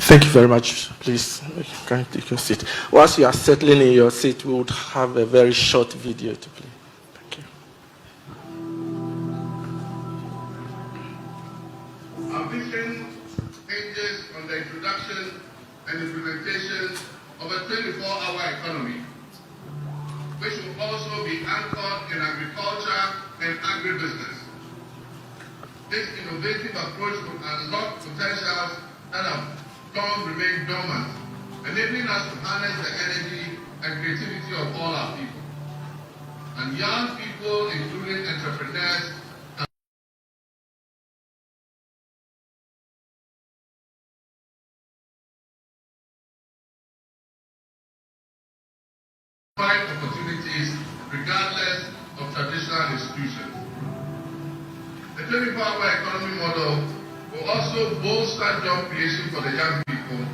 Thank you very much. Please, can you take your seat? Whilst you are settling in your seat, we would have a very short video to play. Thank you. Our vision hinges on the introduction and implementation of a 24-hour economy, which will also be anchored in agriculture and agribusiness. This innovative approach will unlock potentials that have long remained dormant, enabling us to harness the energy and creativity of all our people. And young people, including entrepreneurs, find opportunities regardless of traditional institutions. The 24-hour economy model will also bolster job creation for the young people,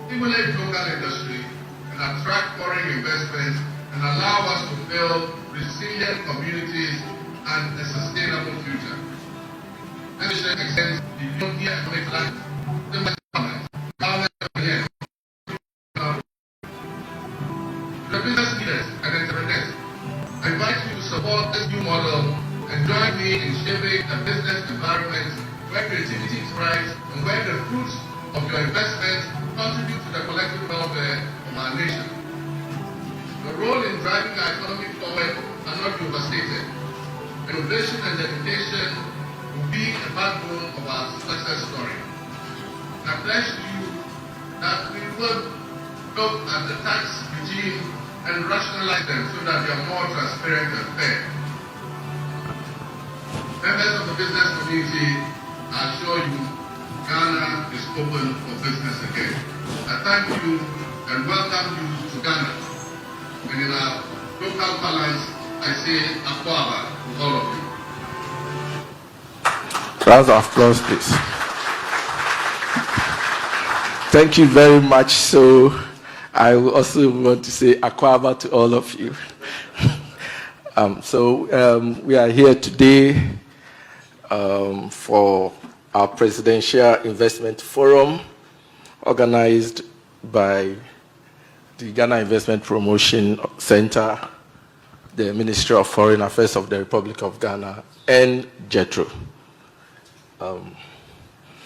stimulate local industry, and attract foreign investments, and allow us to build resilient communities and a sustainable future. And this extends the European economic life. The business leaders and entrepreneurs, I invite you to support this new model and join me in shaping a business environment where creativity thrives and where the fruits of your investments contribute to the collective welfare of our nation. The role in driving our economy forward cannot be overstated. Innovation and dedication will be the backbone of our success story. And I pledge to you that we will look at the tax regime and rationalize them so that they are more transparent and fair. Members of the business community, I assure you, Ghana is open for business again. I thank you and welcome you to Ghana. And in our local balance, I say Akwaba to all of you. Round of applause, please. Thank you very much. So I also want to say Akwaba to all of you. We are here today for our Presidential Investment Forum, organized by the Ghana Investment Promotion Center, the Ministry of Foreign Affairs of the Republic of Ghana, and JETRO.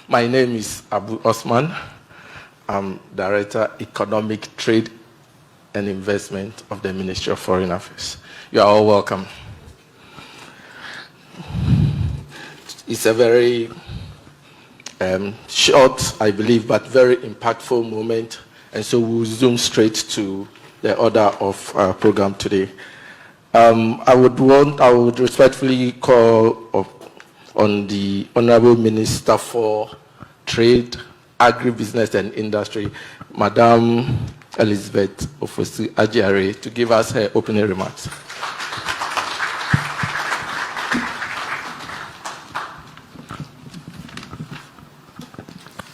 My name is Abu Osman. I'm Director, Economic Trade and Investment of the Ministry of Foreign Affairs. You are all welcome. It's a very short, I believe, but very impactful moment, and so we'll zoom straight to the order of our program today. I would respectfully call on the Honorable Minister for Trade, Agribusiness and Industry, Madam Elizabeth Ofosu Ajiare, to give us her opening remarks.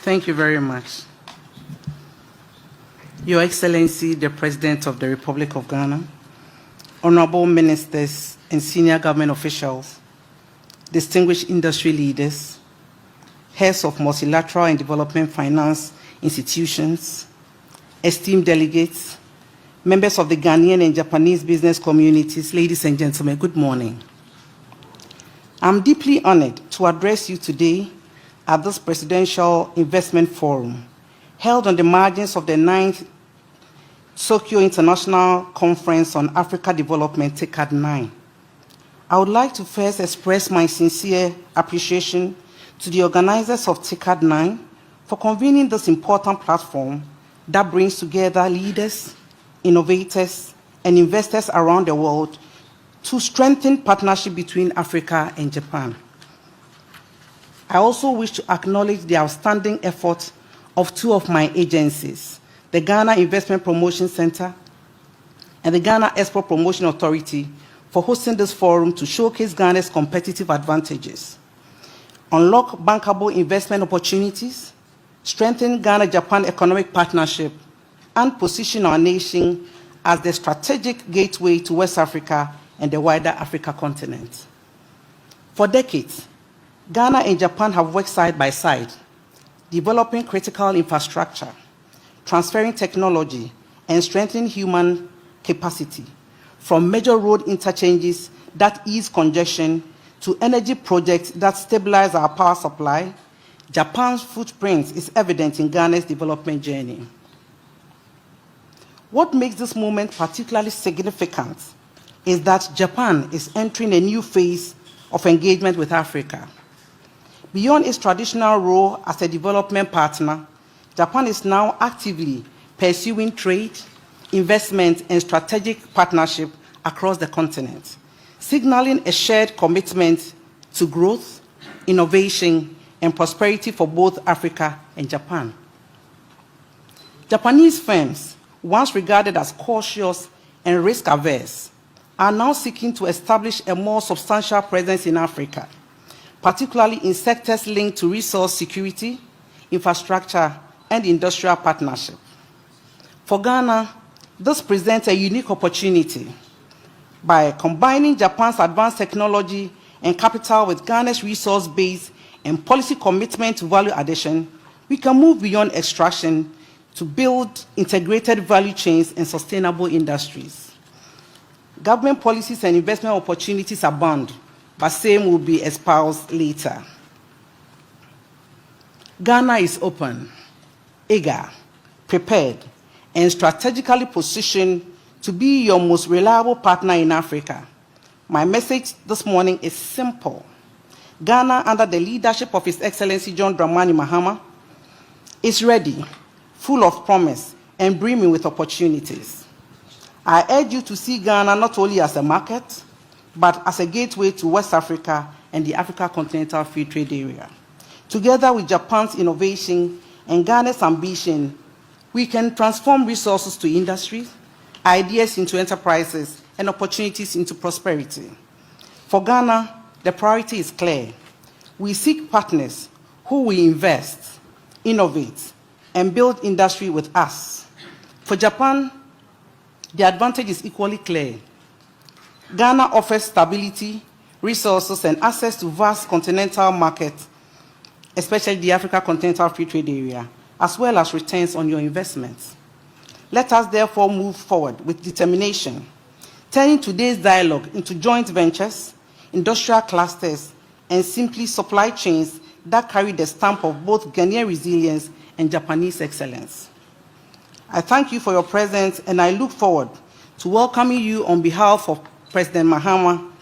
Thank you very much. Your Excellency, the President of the Republic of Ghana, honorable ministers and senior government officials, distinguished industry leaders, heads of multilateral and development finance institutions, esteemed delegates, members of the Ghanaian and Japanese business communities, ladies and gentlemen, good morning. I'm deeply honored to address you today at this Presidential Investment Forum, held on the margins of the 9th Tokyo International Conference on Africa Development, TICAD-9. I would like to first express my sincere appreciation to the organizers of TICAD-9 for convening this important platform that brings together leaders, innovators, and investors around the world to strengthen partnership between Africa and Japan. I also wish to acknowledge the outstanding efforts of two of my agencies, the Ghana Investment Promotion Center and the Ghana Export Promotion Authority, for hosting this forum to showcase Ghana's competitive advantages, unlock bankable investment opportunities, strengthen Ghana-Japan economic partnership, and position our nation as the strategic gateway to West Africa and the wider Africa continent. For decades, Ghana and Japan have worked side by side, developing critical infrastructure, transferring technology, and strengthening human capacity, from major road interchanges that ease congestion to energy projects that stabilize our power supply, Japan's footprint is evident in Ghana's development journey. What makes this moment particularly significant is that Japan is entering a new phase of engagement with Africa. Beyond its traditional role as a development partner, Japan is now actively pursuing trade, investment, and strategic partnership across the continent, signaling a shared commitment to growth, innovation, and prosperity for both Africa and Japan. Japanese firms, once regarded as cautious and risk-averse, are now seeking to establish a more substantial presence in Africa, particularly in sectors linked to resource security, infrastructure, and industrial partnership. For Ghana, this presents a unique opportunity. By combining Japan's advanced technology and capital with Ghana's resource base and policy commitment to value addition, we can move beyond extraction to build integrated value chains and sustainable industries. Government policies and investment opportunities abound, but same will be espoused later. Ghana is open, eager, prepared, and strategically positioned to be your most reliable partner in Africa. My message this morning is simple. Ghana, under the leadership of His Excellency John Dramani Mahama, is ready, full of promise, and brimming with opportunities. I urge you to see Ghana not only as a market, but as a gateway to West Africa and the Africa Continental Free Trade Area. Together with Japan's innovation and Ghana's ambition, we can transform resources to industries, ideas into enterprises, and opportunities into prosperity. For Ghana, the priority is clear. We seek partners who will invest, innovate, and build industry with us. For Japan, the advantage is equally clear. Ghana offers stability, resources, and access to vast continental markets, especially the Africa Continental Free Trade Area, as well as returns on your investments. Let us therefore move forward with determination, turning today's dialogue into joint ventures, industrial clusters, and simply supply chains that carry the stamp of both Ghanaian resilience and Japanese excellence. I thank you for your presence, and I look forward to welcoming you on behalf of President Mahama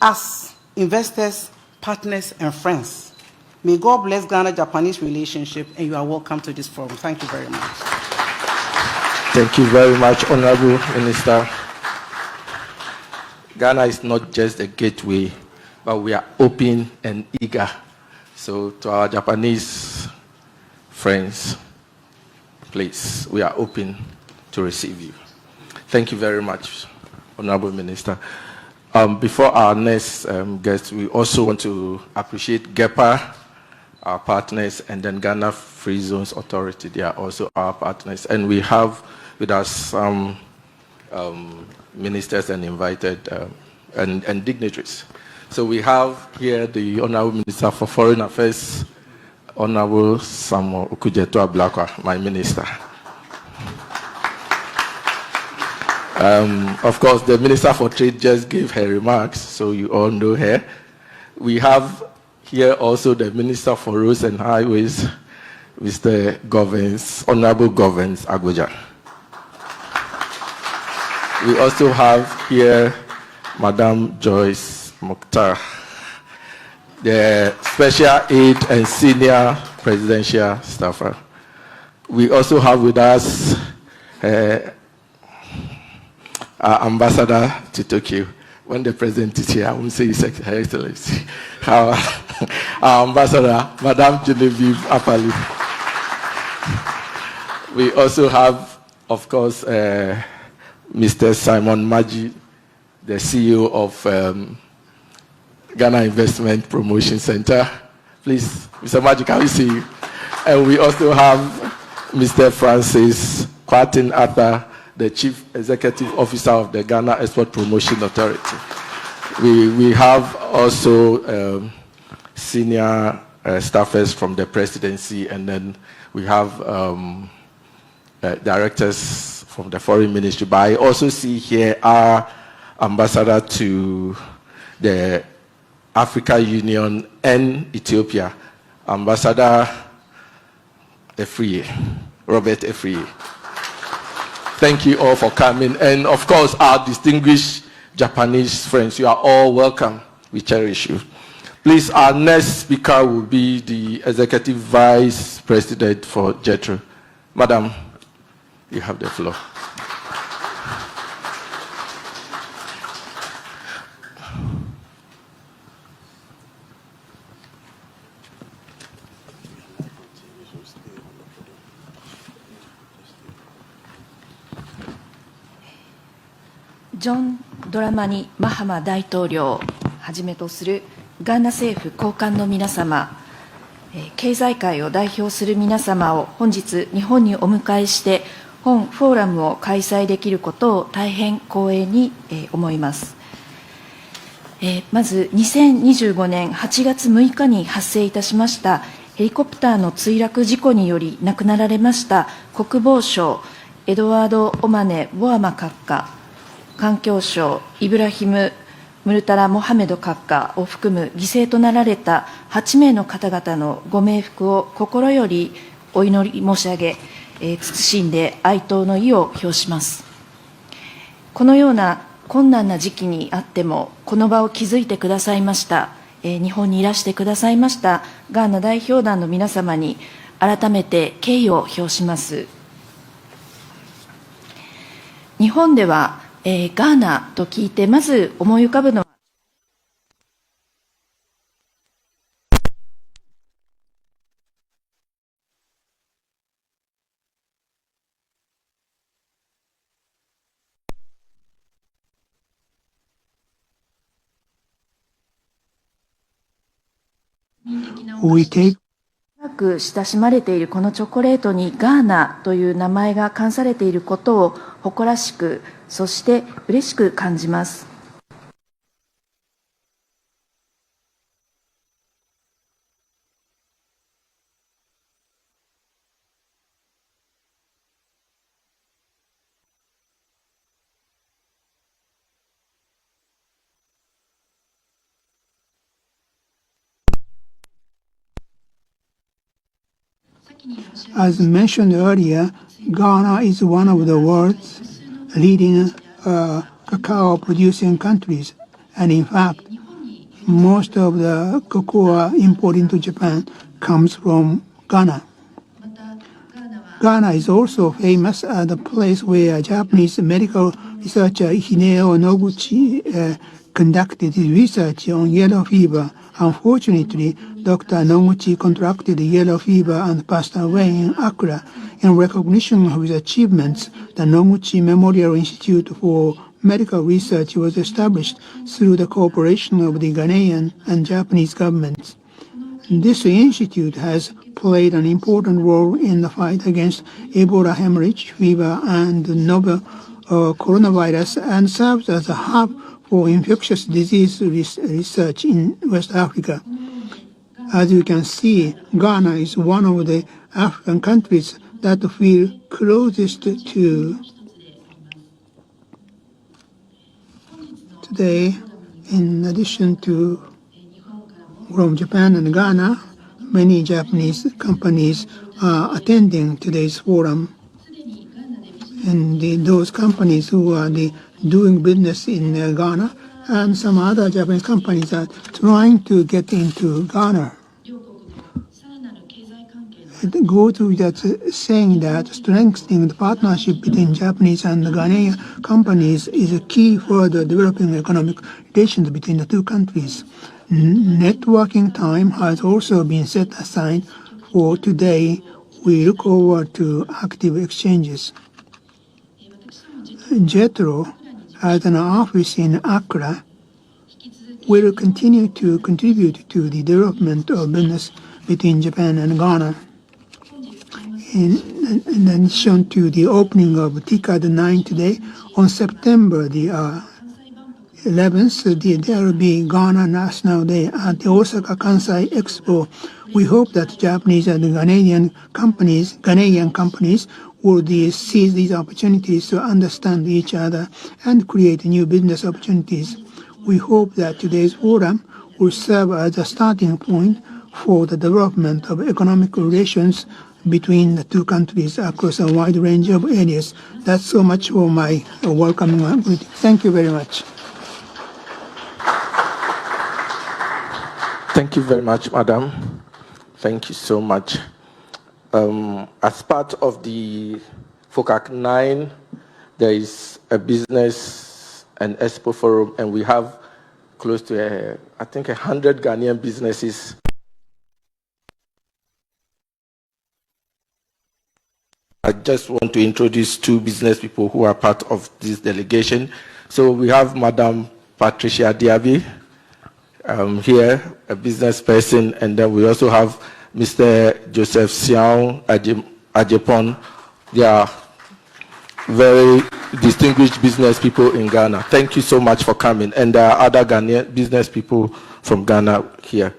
as investors, partners, and friends. May God bless Ghana-Japanese relationship, and you are welcome to this forum. Thank you very much. Thank you very much, Honorable Minister. Ghana is not just a gateway, but we are open and eager. So to our Japanese friends, please, we are open to receive you. Thank you very much, Honorable Minister. Before our next guest, we also want to appreciate GEPA, our partners, and then Ghana Free Zones Authority. They are also our partners. And we have with us some ministers and invited and dignitaries. So we have here the Honorable Minister for Foreign Affairs, Honorable Samuel Okujeto Ablakwa, my minister. Of course, the Minister for Trade just gave her remarks, so you all know her. We have here also the Minister for Roads and Highways, Mr. Honorable Govens Agoja. We also have here Madam Joyce Mokhtar, the Special Aide and Senior Presidential Staffer. We also have with us our Ambassador to Tokyo. When the President is here, I won't say His Excellency. Our Ambassador, Madam Genevieve Apali. We also have, of course, Mr. Simon Maji, the CEO of Ghana Investment Promotion Center. Please, Mr. Maji, can we see you? And we also have Mr. Francis Kwatin Arthur, the Chief Executive Officer of the Ghana Export Promotion Authority. We have also Senior staffers from the presidency, and then we have directors from the foreign ministry. But I also see here our ambassador to the Africa Union and Ethiopia, Ambassador Efriye, Robert Efriye. Thank you all for coming. And of course, our distinguished Japanese friends, you are all welcome. We cherish you. Please, our next speaker will be the Executive Vice President for JETRO. Madam, you have the floor. John Dramani Mahama 大統領をはじめとするガーナ政府高官の皆様、経済界を代表する皆様を本日日本にお迎えして本フォーラムを開催できることを大変光栄に思います。まず2025年8月6日に発生いたしましたヘリコプターの墜落事故により亡くなられました国防相エドワード・オマネ・ボアマ閣下、環境省イブラヒム・ムルタラ・モハメド閣下を含む犠牲となられた8名の方々のご冥福を心よりお祈り申し上げ、謹んで哀悼の意を表します。このような困難な時期にあってもこの場を築いてくださいました、日本にいらしてくださいましたガーナ代表団の皆様に改めて敬意を表します。日本ではガーナと聞いてまず思い浮かぶのは長く親しまれているこのチョコレートにガーナという名前が冠されていることを誇らしく、そして嬉しく感じます。As mentioned earlier, Ghana is one of the world's leading cacao producing countries, and in fact, most of the cocoa imported into Japan comes from Ghana. Ghana is also famous as the place where Japanese medical researcher Hideo Noguchi conducted his research on yellow fever. Unfortunately, Dr. Noguchi contracted yellow fever and passed away in Accra. In recognition of his achievements, the Noguchi Memorial Institute for Medical Research was established through the cooperation of the Ghanaian and Japanese governments. This institute has played an important role in the fight against Ebola hemorrhage fever and novel coronavirus, and serves as a hub for infectious disease research in West Africa. As you can see, Ghana is one of the African countries that feel closest to today. In addition to from Japan and Ghana, many Japanese companies are attending today's forum. And those companies who are doing business in Ghana, and some other Japanese companies are trying to get into Ghana. It goes without saying that strengthening the partnership between Japanese and Ghanaian companies is a key for the developing economic relations between the two countries. Networking time has also been set aside for today. We look forward to active exchanges. JETRO, as an office in Accra, will continue to contribute to the development of business between Japan and Ghana. In addition to the opening of TICAD-9 today, on September the 11th, there will be Ghana National Day at the Osaka Kansai Expo. We hope that Japanese and Ghanaian companies would seize these opportunities to understand each other and create new business opportunities. We hope that today's forum will serve as a starting point for the development of economic relations between the two countries across a wide range of areas. That's so much for my welcoming greeting. Thank you very much. Thank you very much, Madam. Thank you so much. As part of the TICAD-9, there is a business and expo forum, and we have close to, I think, 100 Ghanaian businesses. I just want to introduce two business people who are part of this delegation. So we have Madam Patricia Diaby here, a business person, and then we also have Mr. Joseph Siao Ajepon. They are very distinguished business people in Ghana. Thank you so much for coming. And there are other Ghanaian business people from Ghana here.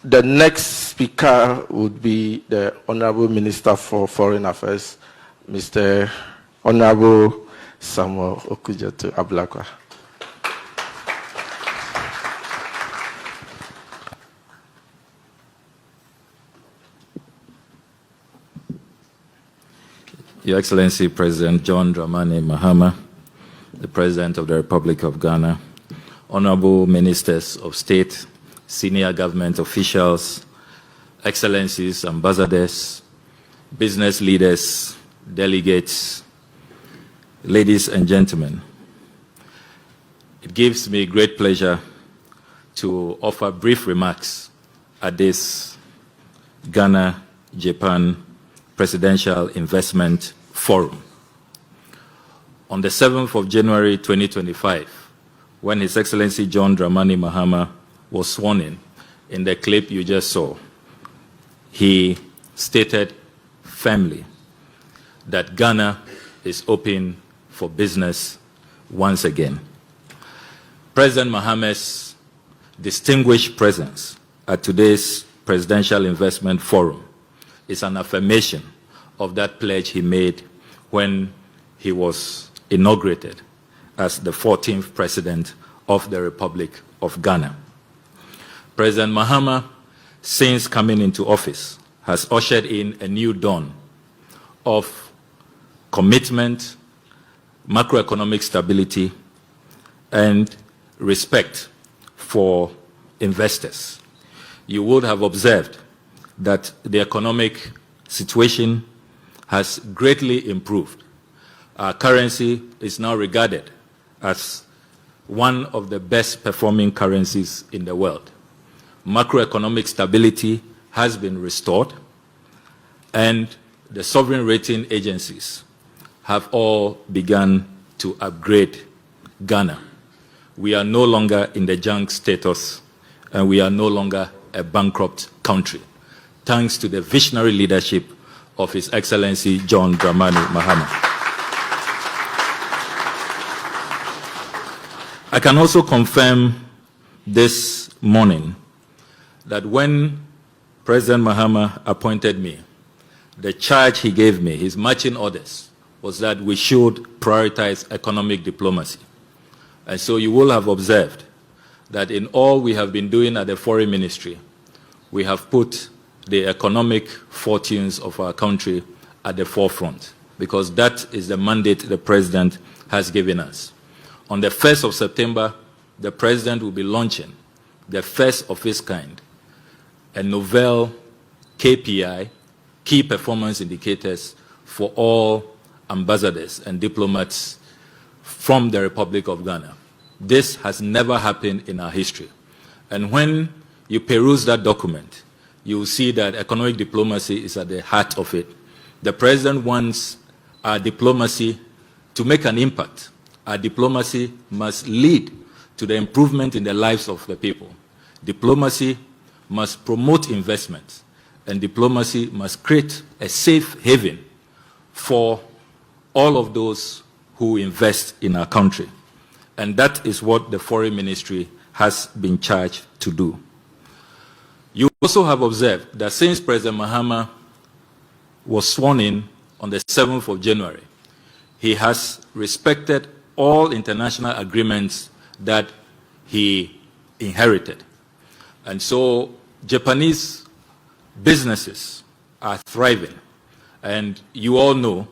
The next speaker would be the Honorable Minister for Foreign Affairs, Mr. Honorable Samuel Okudzeto Ablakwa. Your Excellency President John Dramani Mahama, the President of the Republic of Ghana, Honorable Ministers of State, senior government officials, Excellencies, ambassadors, business leaders, delegates, ladies and gentlemen. It gives me great pleasure to offer brief remarks at this Ghana-Japan Presidential Investment Forum. On the 7th of January 2025, when His Excellency John Dramani Mahama was sworn in the clip you just saw, he stated firmly that Ghana is open for business once again. President Mahama's distinguished presence at today's Presidential Investment Forum is an affirmation of that pledge he made when he was inaugurated as the 14th President of the Republic of Ghana. President Mahama, since coming into office, has ushered in a new dawn of commitment, macroeconomic stability, and respect for investors. You would have observed that the economic situation has greatly improved. Our currency is now regarded as one of the best performing currencies in the world. Macroeconomic stability has been restored, and the sovereign rating agencies have all begun to upgrade Ghana. We are no longer in the junk status, and we are no longer a bankrupt country, thanks to the visionary leadership of His Excellency John Dramani Mahama. I can also confirm this morning that when President Mahama appointed me, the charge he gave me, his marching orders, was that we should prioritize economic diplomacy. And so you will have observed that in all we have been doing at the Foreign Ministry, we have put the economic fortunes of our country at the forefront, because that is the mandate the President has given us. On the 1st of September, the President will be launching the first of its kind, a novel KPI, key performance indicators, for all ambassadors and diplomats from the Republic of Ghana. This has never happened in our history. And when you peruse that document, you will see that economic diplomacy is at the heart of it. The President wants our diplomacy to make an impact. Our diplomacy must lead to the improvement in the lives of the people. Diplomacy must promote investment, and diplomacy must create a safe haven for all of those who invest in our country. And that is what the Foreign Ministry has been charged to do. You also have observed that since President Mahama was sworn in on the 7th of January, he has respected all international agreements that he inherited. And so Japanese businesses are thriving. And you all know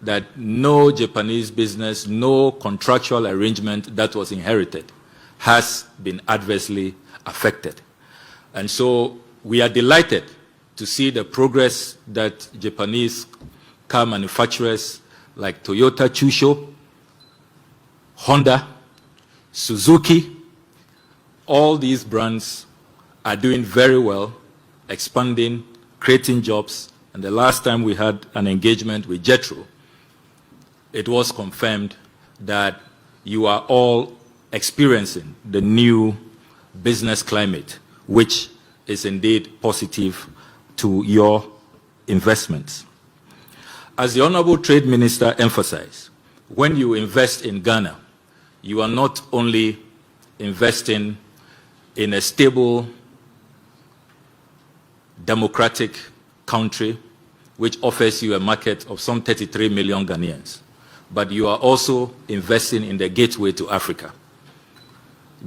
that no Japanese business, no contractual arrangement that was inherited has been adversely affected. And so we are delighted to see the progress that Japanese car manufacturers like Toyota Chusho, Honda, Suzuki, all these brands are doing very well, expanding, creating jobs. And the last time we had an engagement with JETRO, it was confirmed that you are all experiencing the new business climate, which is indeed positive to your investments. As the Honorable Trade Minister emphasized, when you invest in Ghana, you are not only investing in a stable, democratic country which offers you a market of some 33 million Ghanaians, but you are also investing in the gateway to Africa.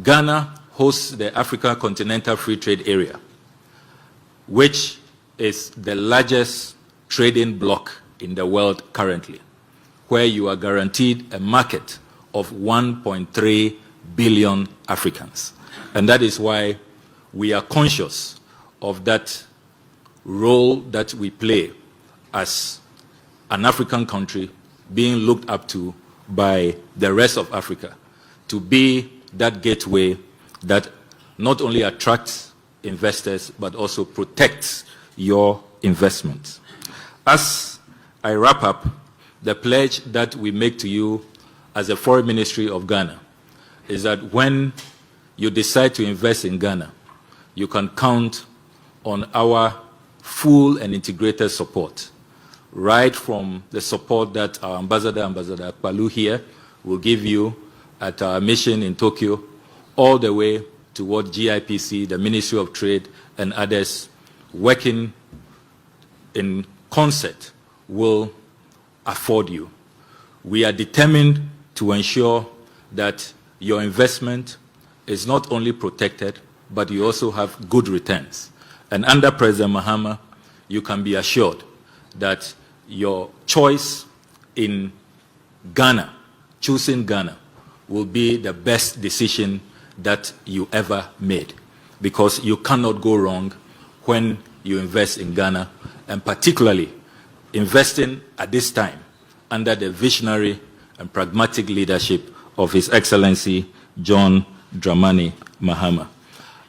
Ghana hosts the Africa Continental Free Trade Area, which is the largest trading bloc in the world currently, where you are guaranteed a market of 1.3 billion Africans. And that is why we are conscious of that role that we play as an African country being looked up to by the rest of Africa to be that gateway that not only attracts investors but also protects your investments. As I wrap up, the pledge that we make to you as the Foreign Ministry of Ghana is that when you decide to invest in Ghana, you can count on our full and integrated support, right from the support that our Ambassador Akpalu here will give you at our mission in Tokyo, all the way toward GIPC, the Ministry of Trade, and others working in concert will afford you. We are determined to ensure that your investment is not only protected, but you also have good returns. And under President Mahama, you can be assured that your choice in Ghana, choosing Ghana, will be the best decision that you ever made, because you cannot go wrong when you invest in Ghana, and particularly investing at this time under the visionary and pragmatic leadership of His Excellency John Dramani Mahama.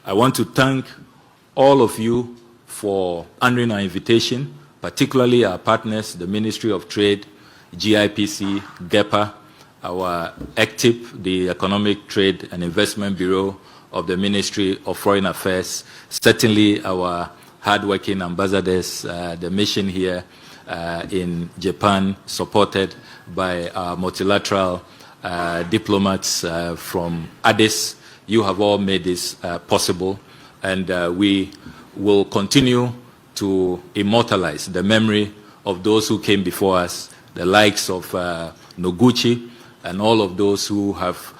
I want to thank all of you for honoring our invitation, particularly our partners, the Ministry of Trade, GIPC, GEPA, our ECTIP, the Economic Trade and Investment Bureau of the Ministry of Foreign Affairs, certainly our hardworking ambassadors, the mission here in Japan, supported by our multilateral diplomats from Addis. You have all made this possible, and we will continue to immortalize the memory of those who came before us, the likes of Noguchi, and all of those who have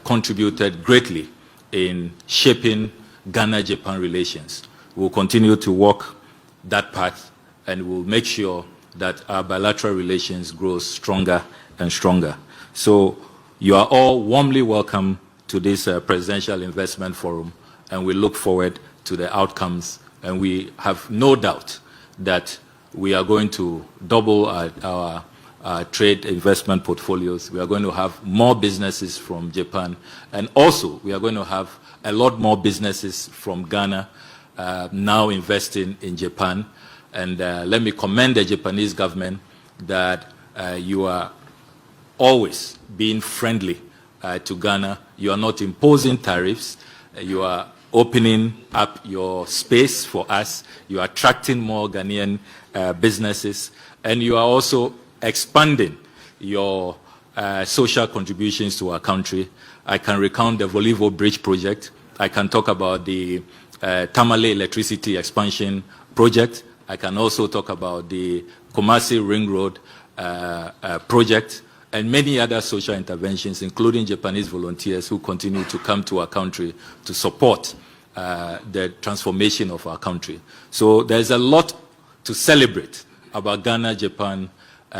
contributed greatly in shaping Ghana-Japan relations. We'll continue to walk that path, and we'll make sure that our bilateral relations grow stronger and stronger. So you are all warmly welcome to this Presidential Investment Forum, and we look forward to the outcomes. And we have no doubt that we are going to double our trade investment portfolios. We are going to have more businesses from Japan, and also we are going to have a lot more businesses from Ghana now investing in Japan. And let me commend the Japanese government that you are always being friendly to Ghana. You are not imposing tariffs. You are opening up your space for us. You are attracting more Ghanaian businesses, and you are also expanding your social contributions to our country. I can recount the Volivo Bridge project. I can talk about the Tamale electricity expansion project. I can also talk about the Kumasi Ring Road project and many other social interventions, including Japanese volunteers who continue to come to our country to support the transformation of our country. So there's a lot to celebrate about Ghana-Japan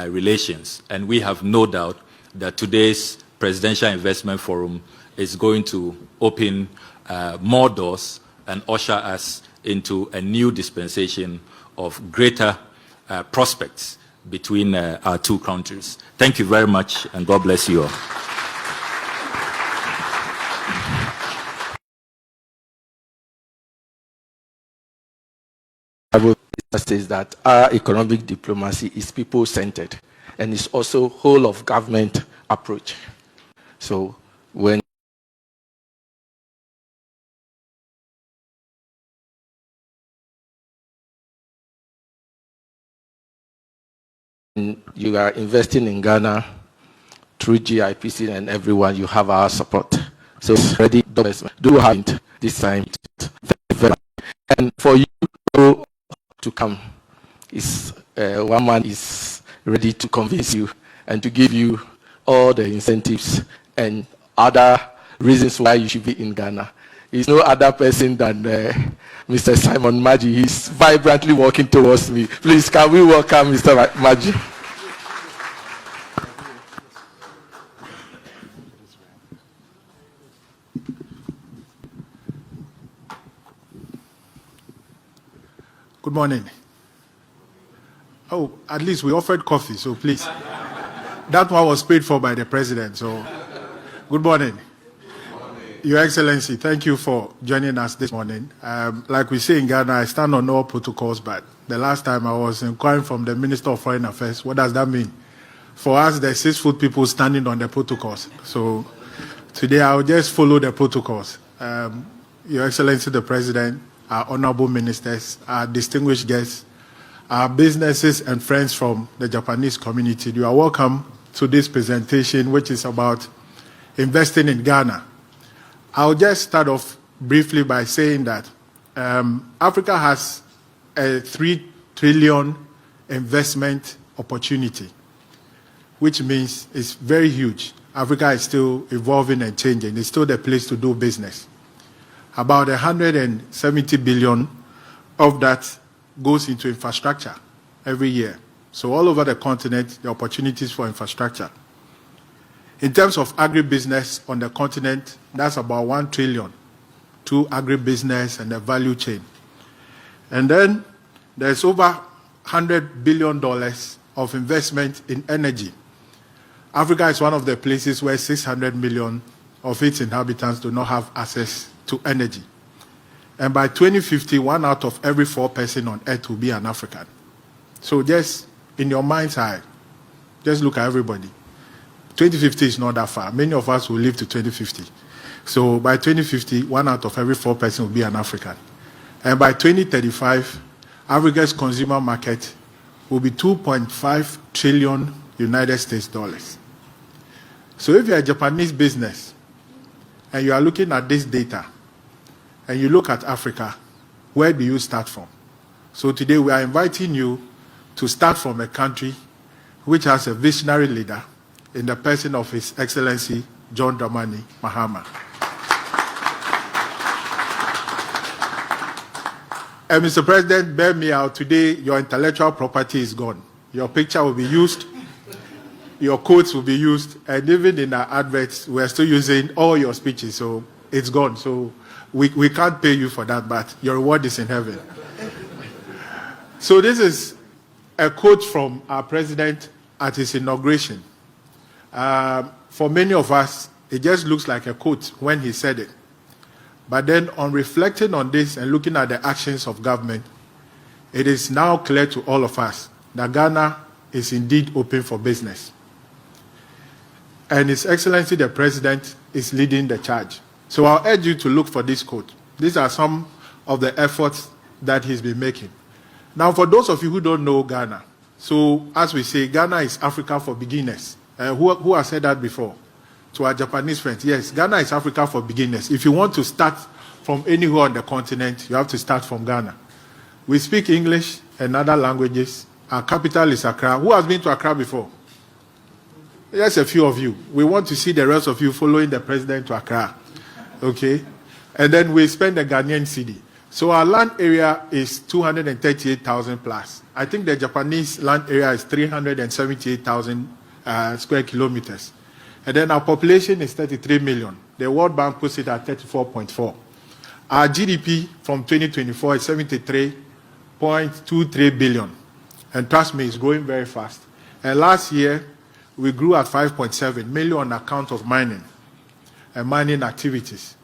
relations, and we have no doubt that today's Presidential Investment Forum is going to open more doors and usher us into a new dispensation of greater prospects between our two countries. Thank you very much, and God bless you all. Says that our economic diplomacy is people-centered and it's also whole of government approach. So when you are investing in Ghana through GIPC and everyone, you have our support. So it's ready do have this time. And for you to come, is one man is ready to convince you and to give you all the incentives and other reasons why you should be in Ghana. He's no other person than Mr. Simon Maji. He's vibrantly walking towards me. Please, can we welcome Mr. Maji? Good morning. Oh, at least we offered coffee, so please. That one was paid for by the president, so good morning. Your Excellency, thank you for joining us this morning. Like we say in Ghana, I stand on all protocols, but the last time I was inquiring from the Minister of Foreign Affairs, what does that mean? For us, there's 6 foot people standing on the protocols. So today I'll just follow the protocols. Your Excellency, the President, our honorable ministers, our distinguished guests, our businesses and friends from the Japanese community, you are welcome to this presentation, which is about investing in Ghana. I'll just start off briefly by saying that Africa has a 3 trillion investment opportunity, which means it's very huge. Africa is still evolving and changing. It's still the place to do business. About 170 billion of that goes into infrastructure every year. So all over the continent, the opportunities for infrastructure. In terms of agribusiness on the continent, that's about 1 trillion to agribusiness and the value chain. And then there's over $100 billion of investment in energy. Africa is one of the places where 600 million of its inhabitants do not have access to energy. And by 2050, 1 out of every 4 persons on earth will be an African. So just in your mind's eye, just look at everybody. 2050 is not that far. Many of us will live to 2050. So by 2050, 1 out of every 4 persons will be an African. And by 2035, Africa's consumer market will be 2.5 trillion United States dollars. So if you're a Japanese business and you are looking at this data and you look at Africa, where do you start from? So today we are inviting you to start from a country which has a visionary leader in the person of His Excellency John Dramani Mahama. And Mr. President, bear me out, today your intellectual property is gone. Your picture will be used, your quotes will be used, and even in our adverts, we're still using all your speeches, so it's gone. So we can't pay you for that, but your reward is in heaven. So this is a quote from our president at his inauguration. For many of us, it just looks like a quote when he said it. But then on reflecting on this and looking at the actions of government, it is now clear to all of us that Ghana is indeed open for business. And His Excellency the President is leading the charge. So I'll urge you to look for this quote. These are some of the efforts that he's been making. Now, for those of you who don't know Ghana, so as we say, Ghana is Africa for beginners. Who has said that before? To our Japanese friends, yes, Ghana is Africa for beginners. If you want to start from anywhere on the continent, you have to start from Ghana. We speak English and other languages. Our capital is Accra. Who has been to Accra before? Yes, a few of you. We want to see the rest of you following the president to Accra. Okay? And then we spend the Ghanaian cedi. So our land area is 238,000 plus. I think the Japanese land area is 378,000 square kilometers. And then our population is 33 million. The World Bank puts it at 34.4. Our GDP from 2024 is 73.23 billion. And trust me, it's growing very fast. And last year, we grew at 5.7 million on account of mining and mining activities.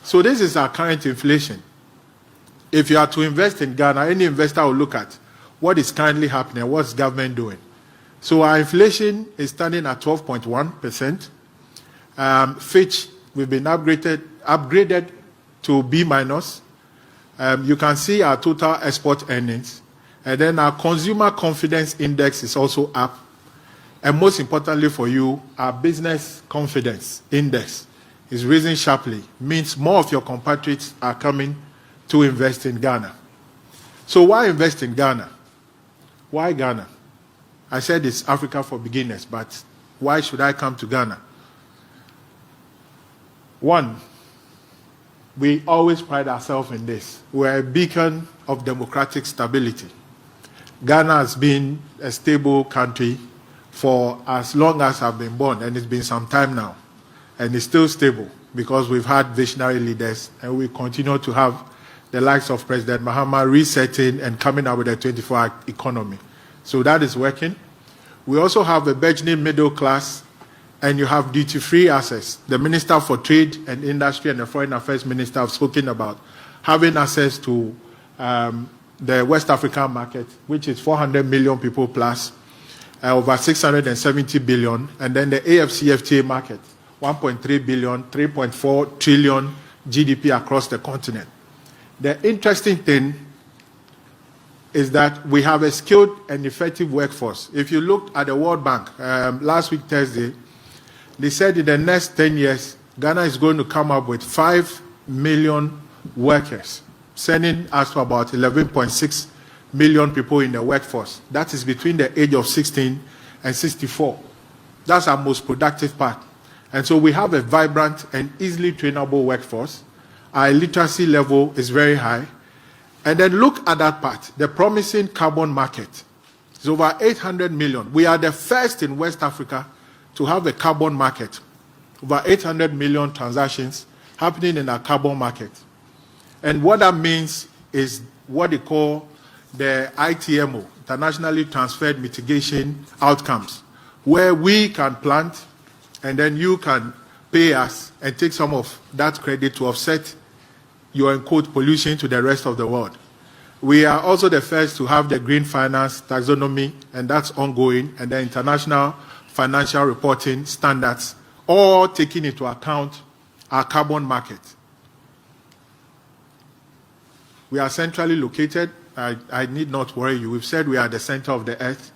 So this is our current inflation. If you are to invest in Ghana, any investor will look at what is currently happening, what's government doing. So our inflation is standing at 12.1%. Fitch, we've been upgraded to B-. You can see our total export earnings. And then our consumer confidence index is also up. And most importantly for you, our business confidence index is rising sharply. Means more of your compatriots are coming to invest in Ghana. So why invest in Ghana? Why Ghana? I said it's Africa for beginners, but why should I come to Ghana? One, we always pride ourselves in this. We're a beacon of democratic stability. Ghana has been a stable country for as long as I've been born, and it's been some time now. And it's still stable because we've had visionary leaders, and we continue to have the likes of President Mahama resetting and coming up with a 24-hour economy. So that is working. We also have a burgeoning middle class, and you have duty-free access. The Minister for Trade and Industry and the Foreign Affairs Minister have spoken about having access to the West African market, which is 400 million people plus, over 670 billion, and then the AFCFTA market, 1.3 billion, 3.4 trillion GDP across the continent. The interesting thing is that we have a skilled and effective workforce. If you look at the World Bank, last week, Thursday, they said in the next 10 years, Ghana is going to come up with 5 million workers, sending us to about 11.6 million people in the workforce. That is between the age of 16 and 64. That's our most productive part. And so we have a vibrant and easily trainable workforce. Our literacy level is very high. And then look at that part, the promising carbon market. It's over 800 million. We are the first in West Africa to have a carbon market. Over 800 million transactions happening in our carbon market. And what that means is what they call the ITMO, Internationally Transferred Mitigation Outcomes, where we can plant and then you can pay us and take some of that credit to offset your, in quote, pollution to the rest of the world. We are also the first to have the green finance taxonomy, and that's ongoing, and the international financial reporting standards, all taking into account our carbon market. We are centrally located. I need not worry you. We've said we are the center of the earth.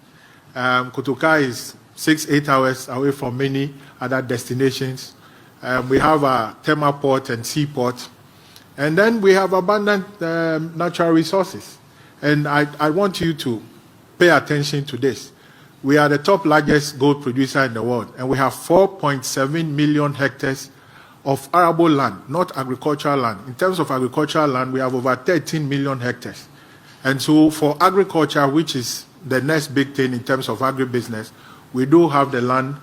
Kotoka is 6-8 hours away from many other destinations. We have a thermal port and seaport. And then we have abundant natural resources. And I want you to pay attention to this. We are the top largest gold producer in the world, and we have 4.7 million hectares of arable land, not agricultural land. In terms of agricultural land, we have over 13 million hectares. And so for agriculture, which is the next big thing in terms of agribusiness, we do have the land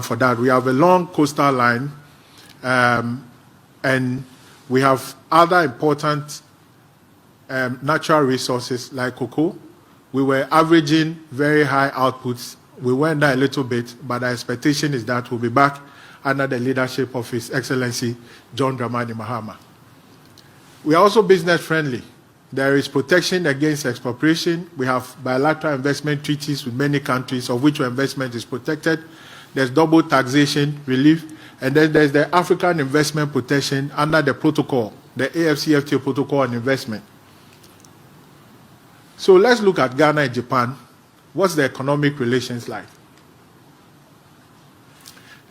for that. We have a long coastal line, and we have other important natural resources like cocoa. We were averaging very high outputs. We went down a little bit, but the expectation is that we'll be back under the leadership of His Excellency John Dramani Mahama. We are also business friendly. There is protection against expropriation. We have bilateral investment treaties with many countries of which your investment is protected. There's double taxation relief. And then there's the African investment protection under the protocol, the AFCFTA protocol on investment. So let's look at Ghana and Japan. What's the economic relations like?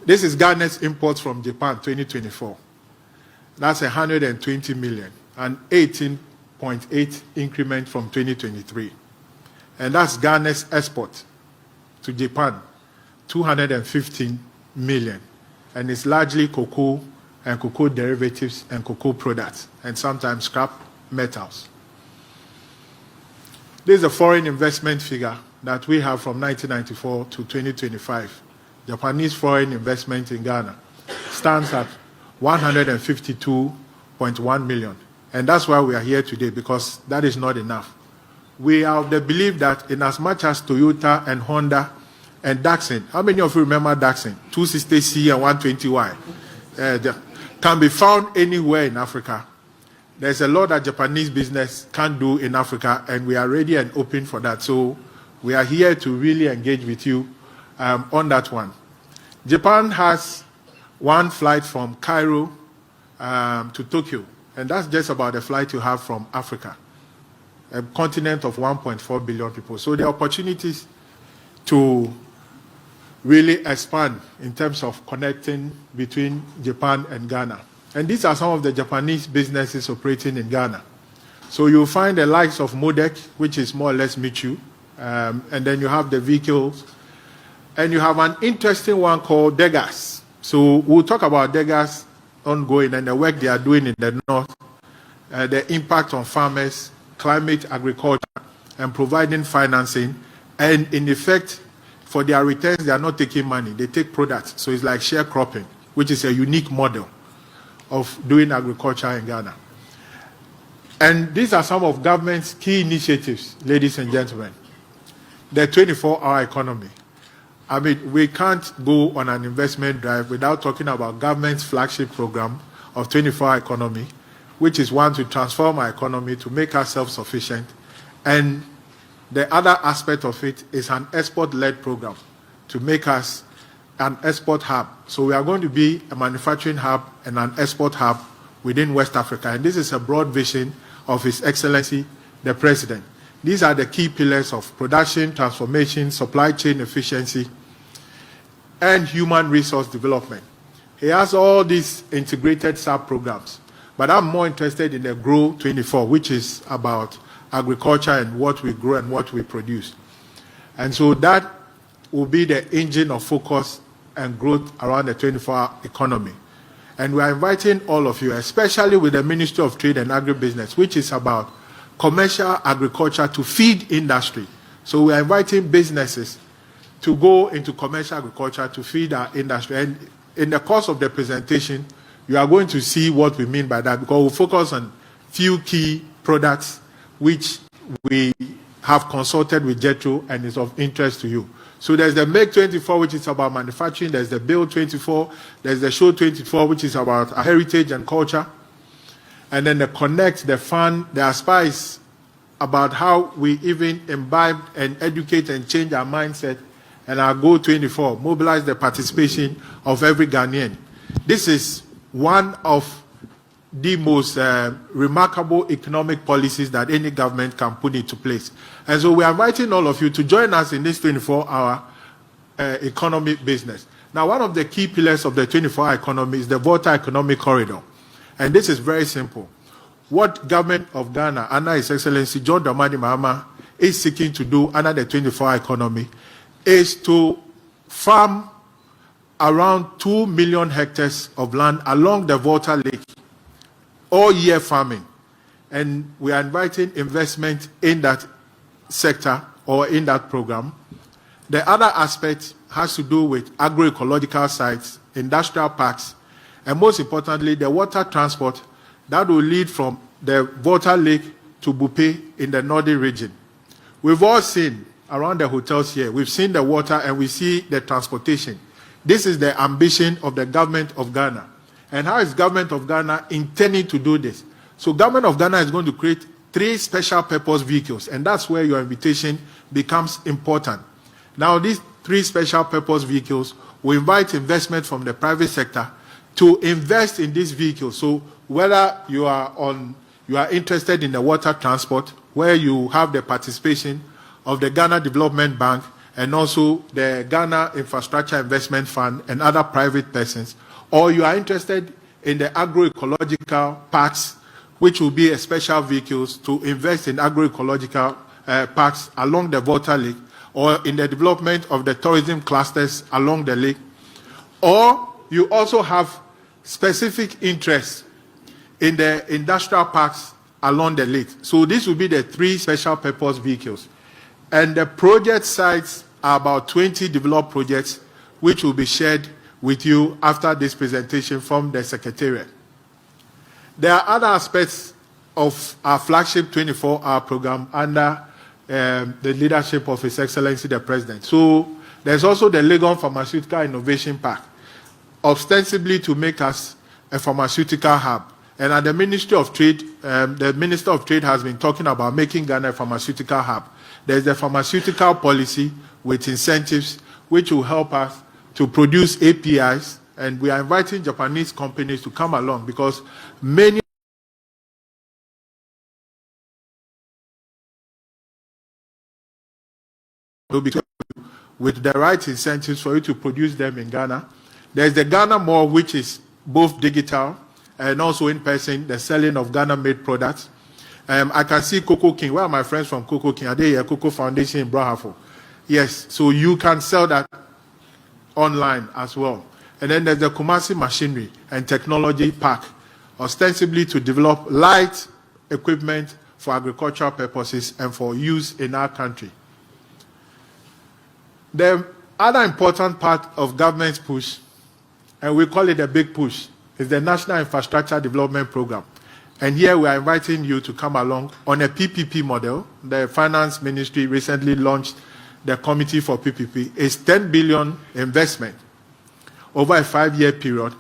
This is Ghana's imports from Japan 2024. That's 120 million, an 18.8 increment from 2023. And that's Ghana's export to Japan, 215 million. And it's largely cocoa and cocoa derivatives and cocoa products, and sometimes scrap metals. This is a foreign investment figure that we have from 1994 to 2025. Japanese foreign investment in Ghana stands at 152.1 million. And that's why we are here today, because that is not enough. We are of the belief that in as much as Toyota and Honda and Datsun, how many of you remember Datsun? 260C and 120Y. Can be found anywhere in Africa. There's a lot that Japanese business can do in Africa, and we are ready and open for that. So we are here to really engage with you on that one. Japan has one flight from Cairo to Tokyo, and that's just about the flight you have from Africa, a continent of 1.4 billion people. So the opportunities to really expand in terms of connecting between Japan and Ghana. And these are some of the Japanese businesses operating in Ghana. So you'll find the likes of Modec, which is more or less Michu, and then you have the vehicles. And you have an interesting one called Degas. So we'll talk about Degas ongoing and the work they are doing in the north, the impact on farmers, climate, agriculture, and providing financing. And in effect, for their returns, they are not taking money, they take products. So it's like sharecropping, which is a unique model of doing agriculture in Ghana. And these are some of government's key initiatives, ladies and gentlemen. The 24-hour economy. I mean, we can't go on an investment drive without talking about government's flagship program of 24-hour economy, which is one to transform our economy to make us self-sufficient. And the other aspect of it is an export-led program to make us an export hub. So we are going to be a manufacturing hub and an export hub within West Africa. And this is a broad vision of His Excellency, the President. These are the key pillars of production, transformation, supply chain efficiency, and human resource development. He has all these integrated sub-programs. But I'm more interested in the Grow 24, which is about agriculture and what we grow and what we produce. And so that will be the engine of focus and growth around the 24-hour economy. And we are inviting all of you, especially with the Ministry of Trade and Agribusiness, which is about commercial agriculture to feed industry. So we are inviting businesses to go into commercial agriculture to feed our industry. And in the course of the presentation, you are going to see what we mean by that, because we'll focus on few key products which we have consulted with JETRO and is of interest to you. So there's the Make 24, which is about manufacturing. There's the Build 24. There's the Show 24, which is about our heritage and culture. And then the Connect, the Fun, the Aspire is about how we even imbibe and educate and change our mindset. And our Go 24, mobilize the participation of every Ghanaian. This is one of the most remarkable economic policies that any government can put into place. And so we are inviting all of you to join us in this 24-hour economic business. Now, one of the key pillars of the 24-hour economy is the Volta Economic Corridor. And this is very simple. What government of Ghana, under His Excellency John Dramani Mahama, is seeking to do under the 24-hour economy is to farm around 2 million hectares of land along the Volta Lake, all year farming. And we are inviting investment in that sector or in that program. The other aspect has to do with agroecological sites, industrial parks, and most importantly, the water transport that will lead from the Volta Lake to Bupe in the northern region. We've all seen around the hotels here, we've seen the water and we see the transportation. This is the ambition of the government of Ghana. And how is government of Ghana intending to do this? So government of Ghana is going to create 3 special purpose vehicles, and that's where your invitation becomes important. Now, these 3 special purpose vehicles will invite investment from the private sector to invest in these vehicles. So whether you are interested in the water transport, where you have the participation of the Ghana Development Bank and also the Ghana Infrastructure Investment Fund and other private persons, or you are interested in the agroecological parks, which will be special vehicles to invest in agroecological parks along the Volta Lake, or in the development of the tourism clusters along the lake, or you also have specific interests in the industrial parks along the lake. So this will be the 3 special purpose vehicles. And the project sites are about 20 developed projects, which will be shared with you after this presentation from the Secretariat. There are other aspects of our flagship 24-hour program under the leadership of His Excellency the President. So there's also the Legon Pharmaceutical Innovation Park, ostensibly to make us a pharmaceutical hub. And at the Ministry of Trade, the Minister of Trade has been talking about making Ghana a pharmaceutical hub. There's the pharmaceutical policy with incentives, which will help us to produce APIs, and we are inviting Japanese companies to come along because many with the right incentives for you to produce them in Ghana. There's the Ghana Mall, which is both digital and also in person, the selling of Ghana-made products. I can see Cocoa King. Where are my friends from Cocoa King? Are they here? Cocoa Foundation in Brahafo. Yes, so you can sell that online as well. And then there's the Kumasi Machinery and Technology Park, ostensibly to develop light equipment for agricultural purposes and for use in our country. The other important part of government's push, and we call it a big push, is the National Infrastructure Development Program. And here we are inviting you to come along on a PPP model. The Finance Ministry recently launched the Committee for PPP. It's 10 billion investment over a 5-year period,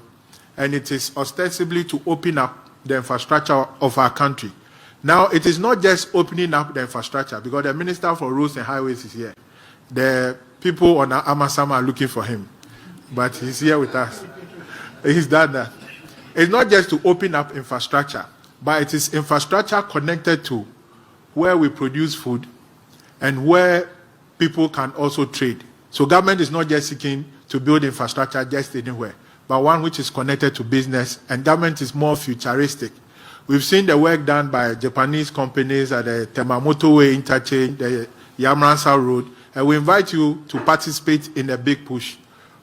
and it is ostensibly to open up the infrastructure of our country. Now, it is not just opening up the infrastructure, because the Minister for Roads and Highways is here. The people on Amasama are looking for him, but he's here with us. He's done that. It's not just to open up infrastructure, but it is infrastructure connected to where we produce food and where people can also trade. So government is not just seeking to build infrastructure just anywhere, but one which is connected to business, and government is more futuristic. We've seen the work done by Japanese companies at the Temamoto Way interchange, the Yamransa Road, and we invite you to participate in a big push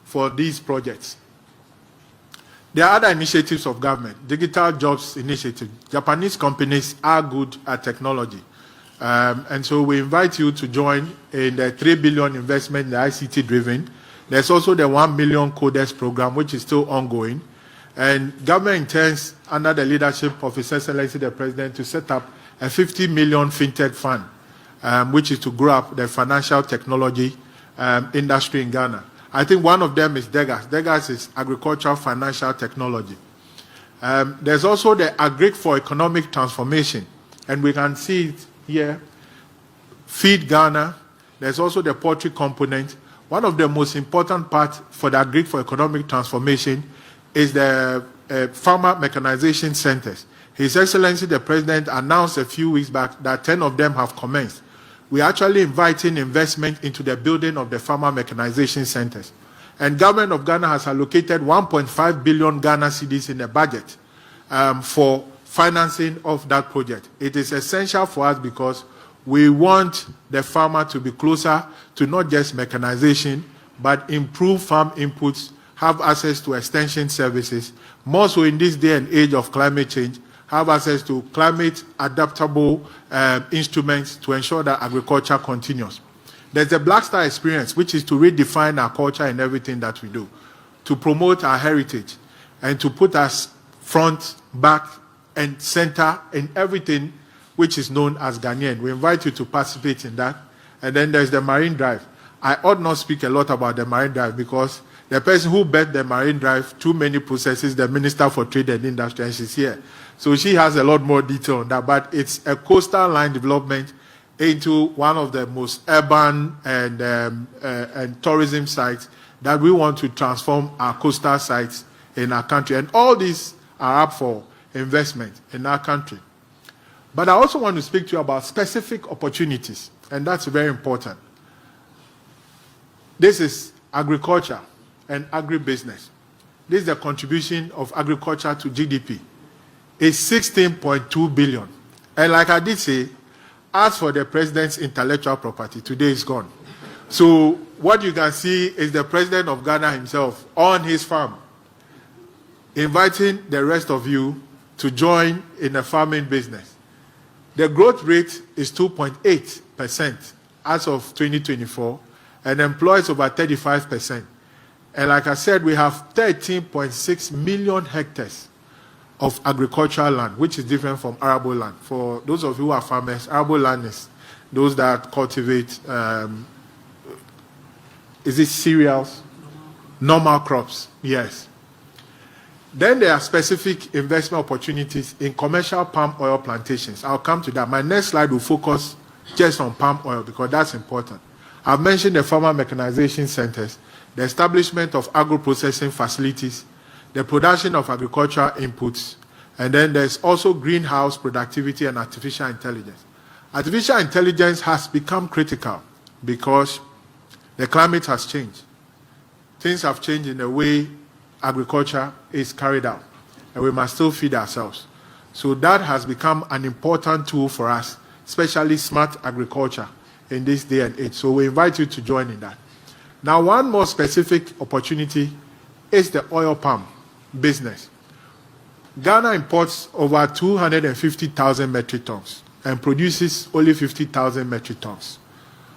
for these projects. There are other initiatives of government, Digital Jobs Initiative. Japanese companies are good at technology. And so we invite you to join in the 3 billion investment in the ICT driven. There's also the 1 million coders program, which is still ongoing. And government intends, under the leadership of His Excellency the President, to set up a 50 million fintech fund, which is to grow up the financial technology industry in Ghana. I think one of them is DEGAS. DEGAS is Agricultural Financial Technology. There's also the Agri for Economic Transformation, and we can see it here. Feed Ghana. There's also the poultry component. One of the most important parts for the Agri for Economic Transformation is the farmer mechanization centers. His Excellency the President announced a few weeks back that 10 of them have commenced. We are actually inviting investment into the building of the farmer mechanization centers. And government of Ghana has allocated 1.5 billion Ghana cedis in the budget for financing of that project. It is essential for us because we want the farmer to be closer to not just mechanization, but improve farm inputs, have access to extension services, more so in this day and age of climate change, have access to climate adaptable instruments to ensure that agriculture continues. There's the Black Star experience, which is to redefine our culture in everything that we do, to promote our heritage, and to put us front, back, and center in everything which is known as Ghanaian. We invite you to participate in that. And then there's the Marine Drive. I ought not speak a lot about the Marine Drive because the person who bet the Marine Drive, too many processes, the Minister for Trade and Industry, and she's here. So she has a lot more detail on that, but it's a coastal line development into one of the most urban and tourism sites that we want to transform our coastal sites in our country. And all these are up for investment in our country. But I also want to speak to you about specific opportunities, and that's very important. This is agriculture and agribusiness. This is the contribution of agriculture to GDP. It's 16.2 billion. And like I did say, as for the president's intellectual property, today is gone. So what you can see is the president of Ghana himself on his farm, inviting the rest of you to join in a farming business. The growth rate is 2.8% as of 2024 and employs over 35%. And like I said, we have 13.6 million hectares of agricultural land, which is different from arable land. For those of you who are farmers, arable land is those that cultivate, is it cereals? Normal crops, yes. Then there are specific investment opportunities in commercial palm oil plantations. I'll come to that. My next slide will focus just on palm oil because that's important. I've mentioned the farmer mechanization centers, the establishment of agro-processing facilities, the production of agricultural inputs, and then there's also greenhouse productivity and artificial intelligence. Artificial intelligence has become critical because the climate has changed. Things have changed in the way agriculture is carried out, and we must still feed ourselves. So that has become an important tool for us, especially smart agriculture in this day and age. So we invite you to join in that. Now, one more specific opportunity is the oil palm business. Ghana imports over 250,000 metric tons and produces only 50,000 metric tons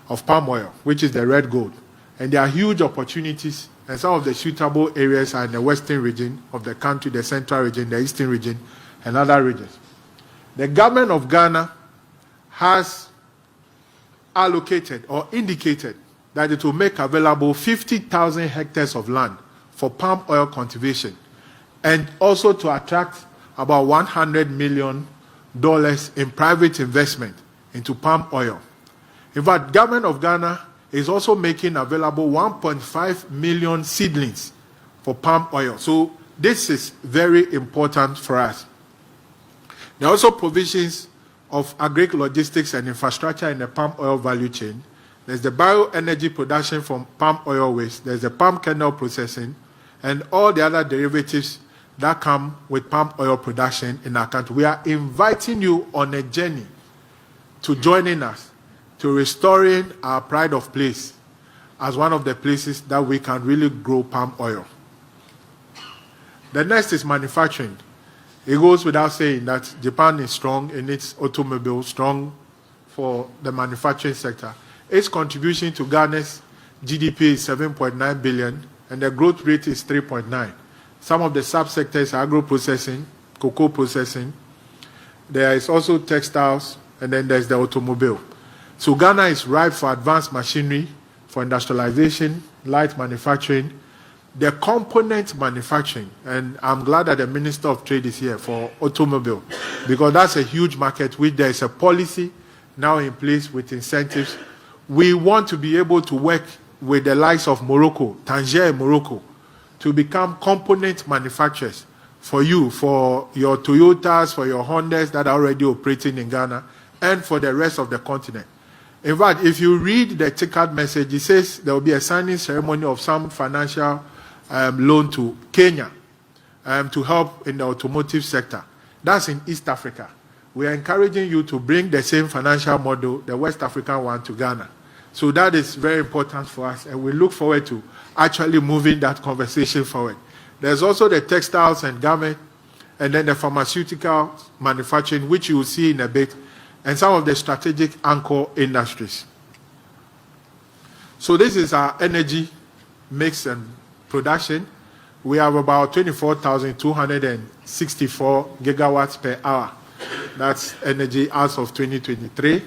of palm oil, which is the red gold. And there are huge opportunities, and some of the suitable areas are in the western region of the country, the central region, the eastern region, and other regions. The government of Ghana has allocated or indicated that it will make available 50,000 hectares of land for palm oil cultivation, and also to attract about $100 million in private investment into palm oil. In fact, government of Ghana is also making available 1.5 million seedlings for palm oil. So this is very important for us. There are also provisions of agri-logistics and infrastructure in the palm oil value chain. There's the bioenergy production from palm oil waste. There's the palm kernel processing, and all the other derivatives that come with palm oil production in our country. We are inviting you on a journey to joining us to restoring our pride of place as one of the places that we can really grow palm oil. The next is manufacturing. It goes without saying that Japan is strong in its automobile, strong for the manufacturing sector. Its contribution to Ghana's GDP is 7.9 billion, and the growth rate is 3.9. Some of the subsectors are agro-processing, cocoa processing. There is also textiles, and then there's the automobile. So Ghana is ripe for advanced machinery, for industrialization, light manufacturing, the component manufacturing. And I'm glad that the Minister of Trade is here for automobile, because that's a huge market which there is a policy now in place with incentives. We want to be able to work with the likes of Morocco, Tangier and Morocco, to become component manufacturers for you, for your Toyotas, for your Hondas that are already operating in Ghana, and for the rest of the continent. In fact, if you read the TICAD message, it says there will be a signing ceremony of some financial loan to Kenya to help in the automotive sector. That's in East Africa. We are encouraging you to bring the same financial model, the West African one, to Ghana. So that is very important for us, and we look forward to actually moving that conversation forward. There's also the textiles and garment, and then the pharmaceutical manufacturing, which you will see in a bit, and some of the strategic anchor industries. So this is our energy mix and production. We have about 24,264 gigawatts per hour. That's energy as of 2023.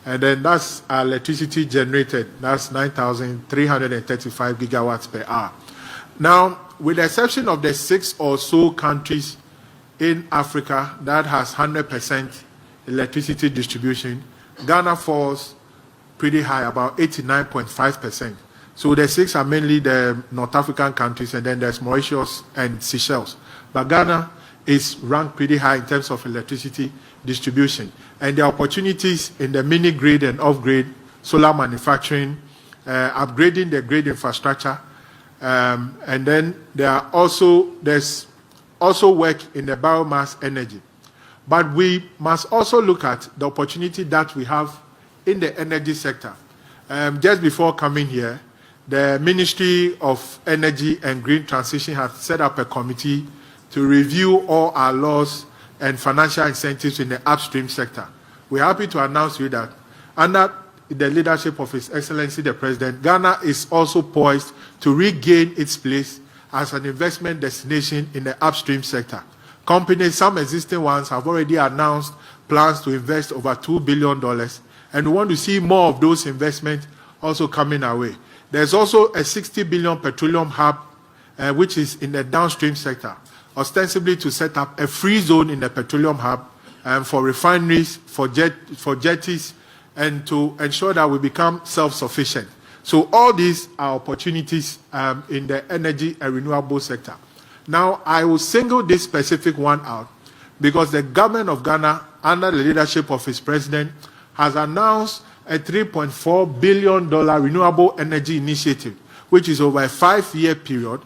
And then that's our electricity generated. That's 9,335 gigawatts per hour. Now, with the exception of the 6 or so countries in Africa that has 100% electricity distribution, Ghana falls pretty high, about 89.5%. So the 6 are mainly the North African countries, and then there's Mauritius and Seychelles. But Ghana is ranked pretty high in terms of electricity distribution. And the opportunities in the mini-grid and off-grid, solar manufacturing, upgrading the grid infrastructure, and then there's also work in the biomass energy. But we must also look at the opportunity that we have in the energy sector. Just before coming here, the Ministry of Energy and Green Transition has set up a committee to review all our laws and financial incentives in the upstream sector. We're happy to announce to you that under the leadership of His Excellency the President, Ghana is also poised to regain its place as an investment destination in the upstream sector. Companies, some existing ones, have already announced plans to invest over $2 billion, and we want to see more of those investments also coming our way. There's also a 60 billion petroleum hub, which is in the downstream sector, ostensibly to set up a free zone in the petroleum hub for refineries, for jetties, and to ensure that we become self-sufficient. So all these are opportunities in the energy and renewable sector. Now, I will single this specific one out because the government of Ghana, under the leadership of its president, has announced a $3.4 billion renewable energy initiative, which is over a 5-year period,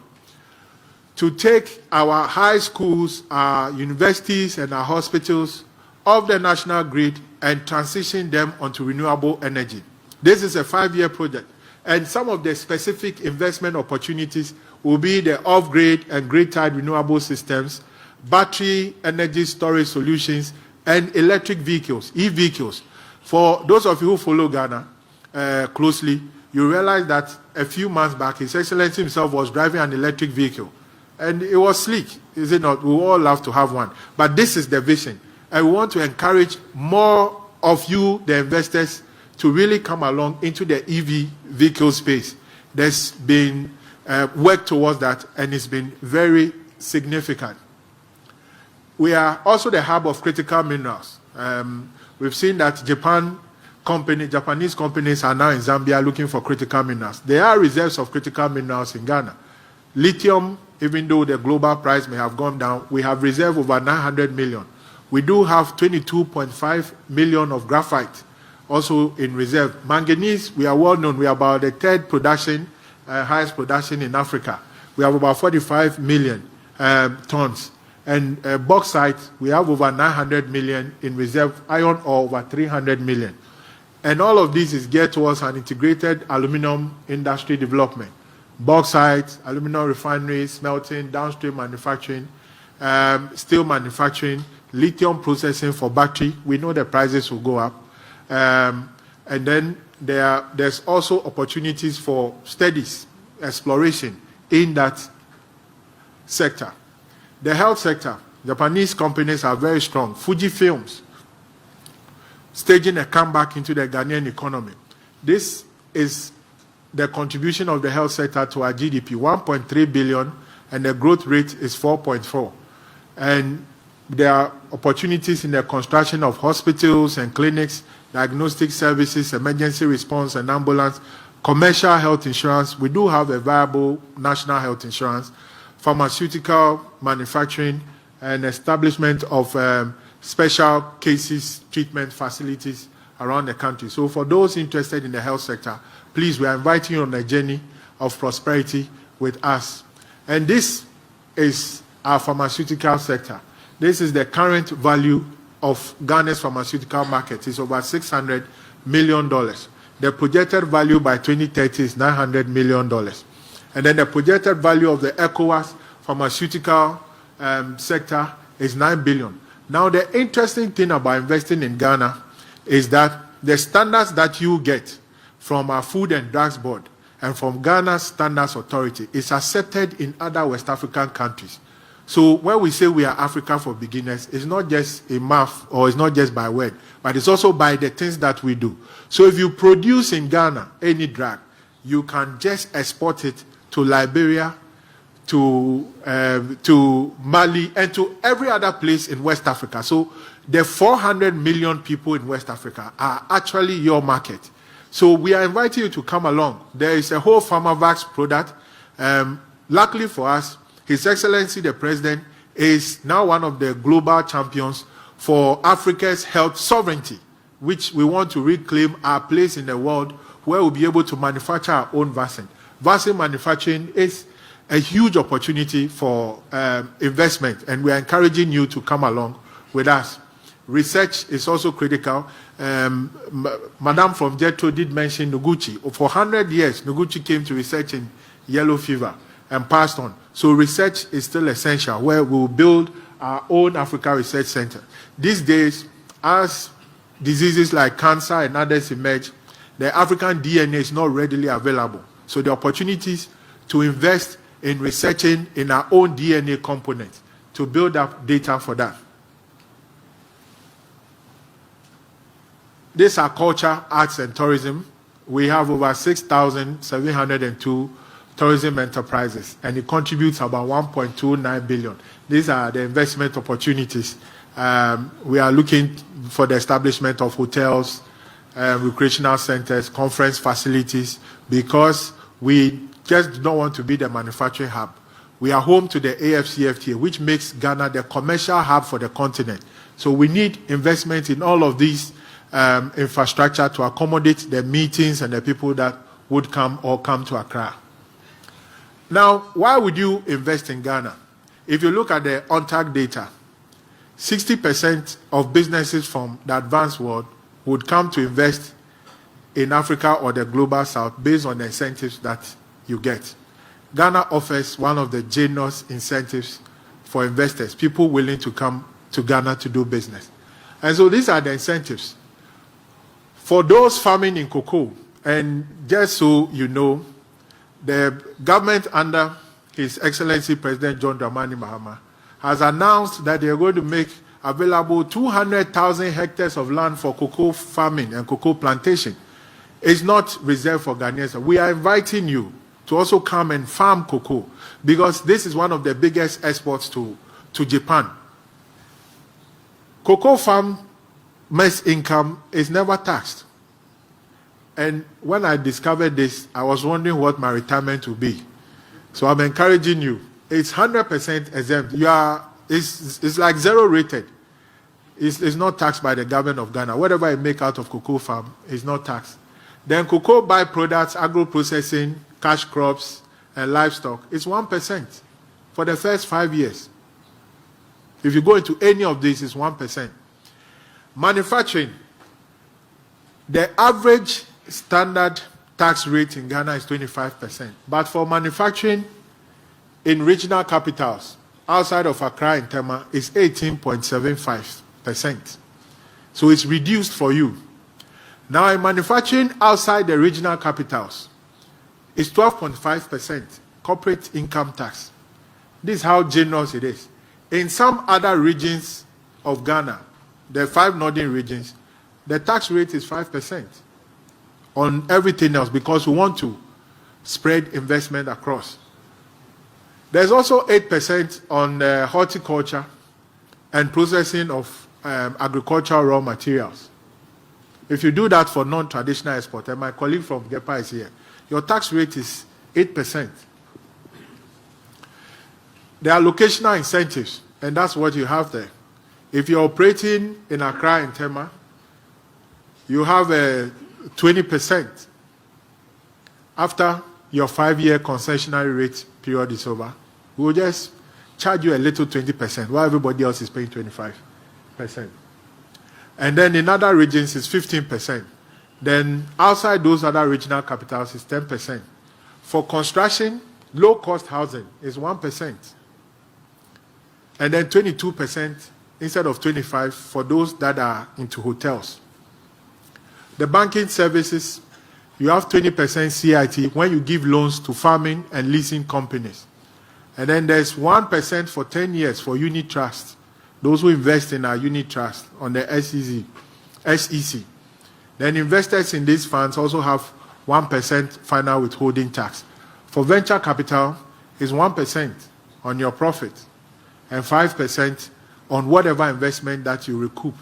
to take our high schools, our universities, and our hospitals off the national grid and transition them onto renewable energy. This is a 5-year project, and some of the specific investment opportunities will be the off-grid and grid-tied renewable systems, battery energy storage solutions, and electric vehicles, e-vehicles. For those of you who follow Ghana closely, you realize that a few months back, His Excellency himself was driving an electric vehicle. And it was sleek, is it not? We all love to have one. But this is the vision. And we want to encourage more of you, the investors, to really come along into the EV vehicle space. There's been work towards that, and it's been very significant. We are also the hub of critical minerals. We've seen that Japanese companies are now in Zambia looking for critical minerals. There are reserves of critical minerals in Ghana. Lithium, even though the global price may have gone down, we have reserve over 900 million. We do have 22.5 million of graphite also in reserve. Manganese, we are well known. We are about the third production, highest production in Africa. We have about 45 million tons. And bauxite, we have over 900 million in reserve. Iron ore, over 300 million. And all of this is geared towards an integrated aluminum industry development. Bauxite, aluminum refineries, smelting, downstream manufacturing, steel manufacturing, lithium processing for battery. We know the prices will go up. And then there's also opportunities for studies, exploration in that sector. The health sector, Japanese companies are very strong. Fuji Films, staging a comeback into the Ghanaian economy. This is the contribution of the health sector to our GDP, 1.3 billion, and the growth rate is 4.4. And there are opportunities in the construction of hospitals and clinics, diagnostic services, emergency response and ambulance, commercial health insurance. We do have a viable national health insurance, pharmaceutical manufacturing, and establishment of special cases treatment facilities around the country. So for those interested in the health sector, please, we are inviting you on a journey of prosperity with us. And this is our pharmaceutical sector. This is the current value of Ghana's pharmaceutical market. It's over $600 million. The projected value by 2030 is $900 million. And then the projected value of the ECOWAS pharmaceutical sector is $9 billion. Now, the interesting thing about investing in Ghana is that the standards that you get from our Food and Drugs Board and from Ghana's Standards Authority is accepted in other West African countries. So when we say we are Africa for beginners, it's not just a math or it's not just by word, but it's also by the things that we do. So if you produce in Ghana any drug, you can just export it to Liberia, to Mali, and to every other place in West Africa. So the 400 million people in West Africa are actually your market. So we are inviting you to come along. There is a whole PharmaVax product. Luckily for us, His Excellency the President is now one of the global champions for Africa's health sovereignty, which we want to reclaim our place in the world where we'll be able to manufacture our own vaccine. Vaccine manufacturing is a huge opportunity for investment, and we are encouraging you to come along with us. Research is also critical. Madam from JETRO did mention Noguchi. For 100 years, Noguchi came to research in yellow fever and passed on. So research is still essential, where we will build our own Africa Research Center. These days, as diseases like cancer and others emerge, the African DNA is not readily available. So the opportunities to invest in researching in our own DNA components to build up data for that. These are culture, arts, and tourism. We have over 6,702 tourism enterprises, and it contributes about 1.29 billion. These are the investment opportunities. We are looking for the establishment of hotels, recreational centers, conference facilities, because we just don't want to be the manufacturing hub. We are home to the AFCFTA, which makes Ghana the commercial hub for the continent. So we need investment in all of these infrastructure to accommodate the meetings and the people that would come to Accra. Now, why would you invest in Ghana? If you look at the UNTAC data, 60% of businesses from the advanced world would come to invest in Africa or the global south based on the incentives that you get. Ghana offers one of the generous incentives for investors, people willing to come to Ghana to do business. And so these are the incentives. For those farming in cocoa, and just so you know, the government under His Excellency President John Dramani Mahama has announced that they are going to make available 200,000 hectares of land for cocoa farming and cocoa plantation. It's not reserved for Ghanaians. We are inviting you to also come and farm cocoa, because this is one of the biggest exports to Japan. Cocoa farmers' income is never taxed. And when I discovered this, I was wondering what my retirement would be. So I'm encouraging you. It's 100% exempt. It's like zero rated. It's not taxed by the government of Ghana. Whatever I make out of cocoa farm is not taxed. Then cocoa byproducts, agro-processing, cash crops, and livestock, it's 1% for the first 5 years. If you go into any of these, it's 1%. Manufacturing, the average standard tax rate in Ghana is 25%. But for manufacturing in regional capitals, outside of Accra and Tema, is 18.75%. So it's reduced for you. Now, in manufacturing outside the regional capitals, it's 12.5% corporate income tax. This is how generous it is. In some other regions of Ghana, the 5 northern regions, the tax rate is 5% on everything else, because we want to spread investment across. There's also 8% on horticulture and processing of agricultural raw materials. If you do that for non-traditional export, and my colleague from GEPA is here, your tax rate is 8%. There are locational incentives, and that's what you have there. If you're operating in Accra and Tema, you have a 20%. After your 5-year concessionary rate period is over, we will just charge you a little 20%, while everybody else is paying 25%. And then in other regions, it's 15%. Then outside those other regional capitals, it's 10%. For construction, low-cost housing is 1%. And then 22% instead of 25% for those that are into hotels. The banking services, you have 20% CIT when you give loans to farming and leasing companies. And then there's 1% for 10 years for unit trust. Those who invest in our unit trust on the SEC. Then investors in these funds also have 1% final withholding tax. For venture capital, it's 1% on your profit and 5% on whatever investment that you recoup.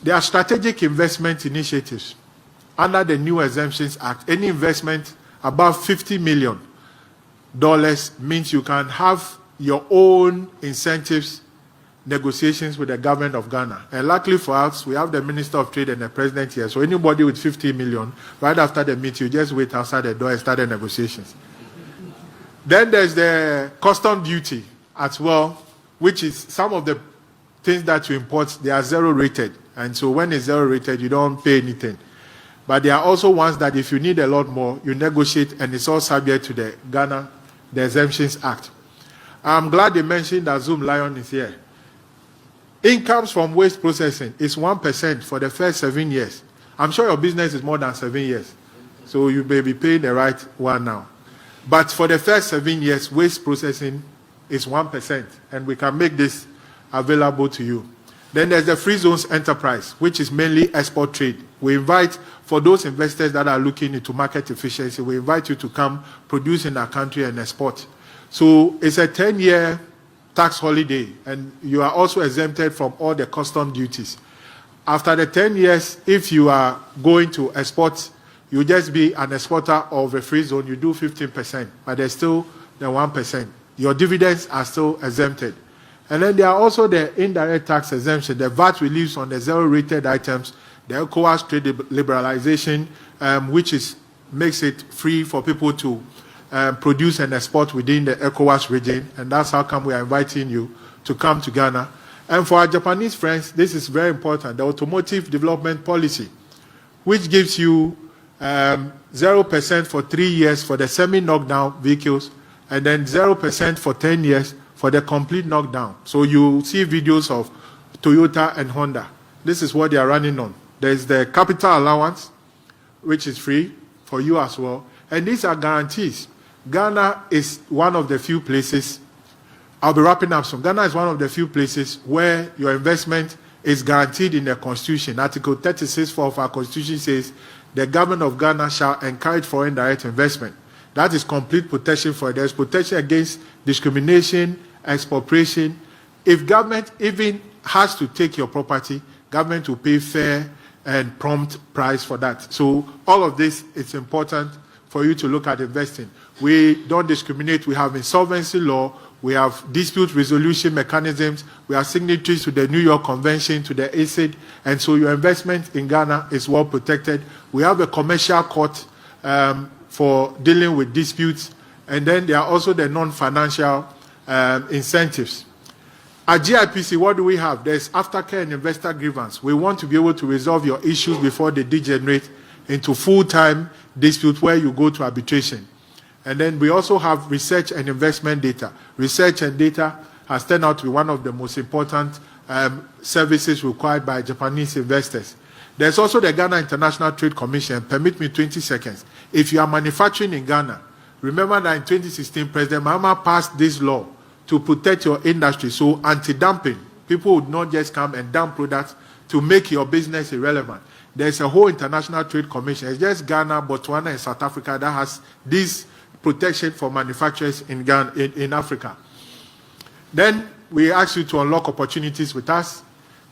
There are strategic investment initiatives. Under the new Exemptions Act, any investment above $50 million means you can have your own incentives negotiations with the government of Ghana. And luckily for us, we have the Minister of Trade and the President here. So anybody with 50 million, right after the meeting, you just wait outside the door and start the negotiations. Then there's the custom duty as well, which is some of the things that you import, they are zero rated. And so when it's zero rated, you don't pay anything. But there are also ones that if you need a lot more, you negotiate, and it's all subject to the Ghana, the Exemptions Act. I'm glad they mentioned that Zoom Lion is here. Incomes from waste processing is 1% for the first 7 years. I'm sure your business is more than 7 years, so you may be paying the right one now. But for the first 7 years, waste processing is 1%, and we can make this available to you. Then there's the Free Zones Enterprise, which is mainly export trade. We invite, for those investors that are looking into market efficiency, we invite you to come produce in our country and export. So it's a 10-year tax holiday, and you are also exempted from all the custom duties. After the 10 years, if you are going to export, you just be an exporter of a free zone, you do 15%, but there's still the 1%. Your dividends are still exempted. And then there are also the indirect tax exemption, the VAT reliefs on the zero-rated items, the ECOWAS trade liberalization, which makes it free for people to produce and export within the ECOWAS region, and that's how come we are inviting you to come to Ghana. And for our Japanese friends, this is very important, the automotive development policy, which gives you 0% for 3 years for the semi-knockdown vehicles, and then 0% for 10 years for the complete knockdown. So you see videos of Toyota and Honda. This is what they are running on. There's the capital allowance, which is free for you as well. And these are guarantees. Ghana is one of the few places, I'll be wrapping up soon. Ghana is one of the few places where your investment is guaranteed in the Constitution. Article 36(4) of our Constitution says, the government of Ghana shall encourage foreign direct investment. That is complete protection for it. There's protection against discrimination, expropriation. If government even has to take your property, government will pay fair and prompt price for that. So all of this, it's important for you to look at investing. We don't discriminate. We have insolvency law. We have dispute resolution mechanisms. We are signatories to the New York Convention, to the ACID. And so your investment in Ghana is well protected. We have a commercial court for dealing with disputes. And then there are also the non-financial incentives. At GIPC, what do we have? There's aftercare and investor grievance. We want to be able to resolve your issues before they degenerate into full-time dispute where you go to arbitration. And then we also have research and investment data. Research and data has turned out to be one of the most important services required by Japanese investors. There's also the Ghana International Trade Commission. Permit me 20 seconds. If you are manufacturing in Ghana, remember that in 2016, President Mahama passed this law to protect your industry. So anti-dumping, people would not just come and dump products to make your business irrelevant. There's a whole International Trade Commission. It's just Ghana, Botswana, and South Africa that has this protection for manufacturers in Ghana, in Africa. Then we ask you to unlock opportunities with us.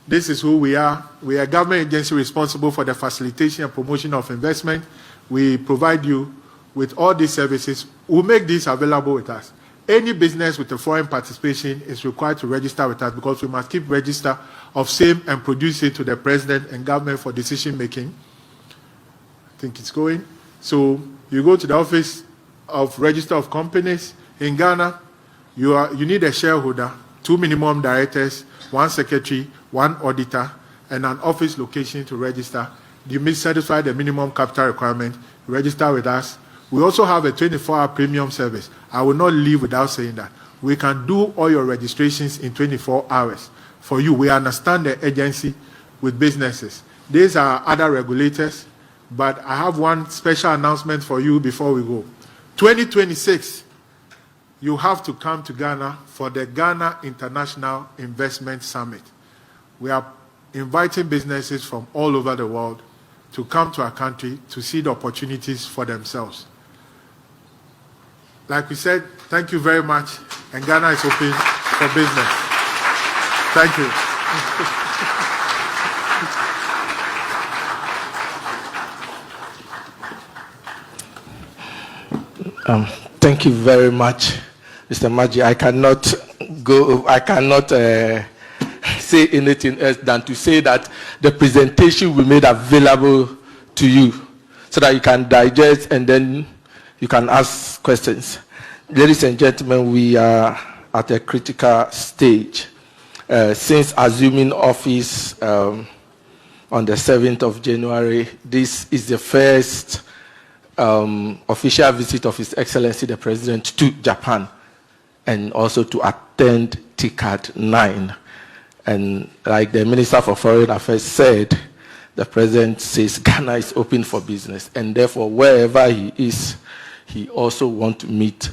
This is who we are. We are a government agency responsible for the facilitation and promotion of investment. We provide you with all these services. We'll make these available with us. Any business with a foreign participation is required to register with us because we must keep register of same and produce it to the president and government for decision making. I think it's going. So you go to the office of Register of Companies in Ghana. You need a shareholder, 2 minimum directors, 1 secretary, 1 auditor, and an office location to register. You must satisfy the minimum capital requirement. Register with us. We also have a 24-hour premium service. I will not leave without saying that. We can do all your registrations in 24 hours for you. We understand the agency with businesses. These are other regulators, but I have one special announcement for you before we go. 2026, you have to come to Ghana for the Ghana International Investment Summit. We are inviting businesses from all over the world to come to our country to see the opportunities for themselves. Like we said, thank you very much, and Ghana is open for business. Thank you. Thank you very much, Mr. Maji. I cannot say anything else than to say that the presentation we made available to you so that you can digest and then you can ask questions. Ladies and gentlemen, we are at a critical stage. Since assuming office on the 7th of January, this is the first official visit of His Excellency the President to Japan and also to attend TICAD-9. And like the Minister for Foreign Affairs said, the President says Ghana is open for business, and therefore wherever he is, he also wants to meet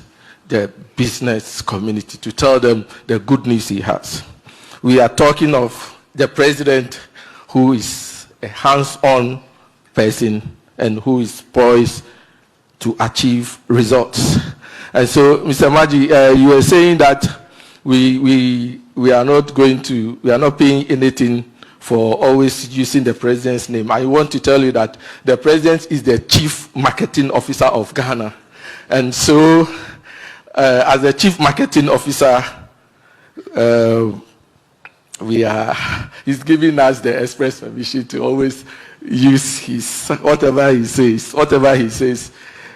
the business community to tell them the good news he has. We are talking of the President who is a hands-on person and who is poised to achieve results. And so, Mr. Maji, you were saying that we are not paying anything for always using the President's name. I want to tell you that the President is the Chief Marketing Officer of Ghana. And so, as the Chief Marketing Officer, he's giving us the express permission to always use his, whatever he says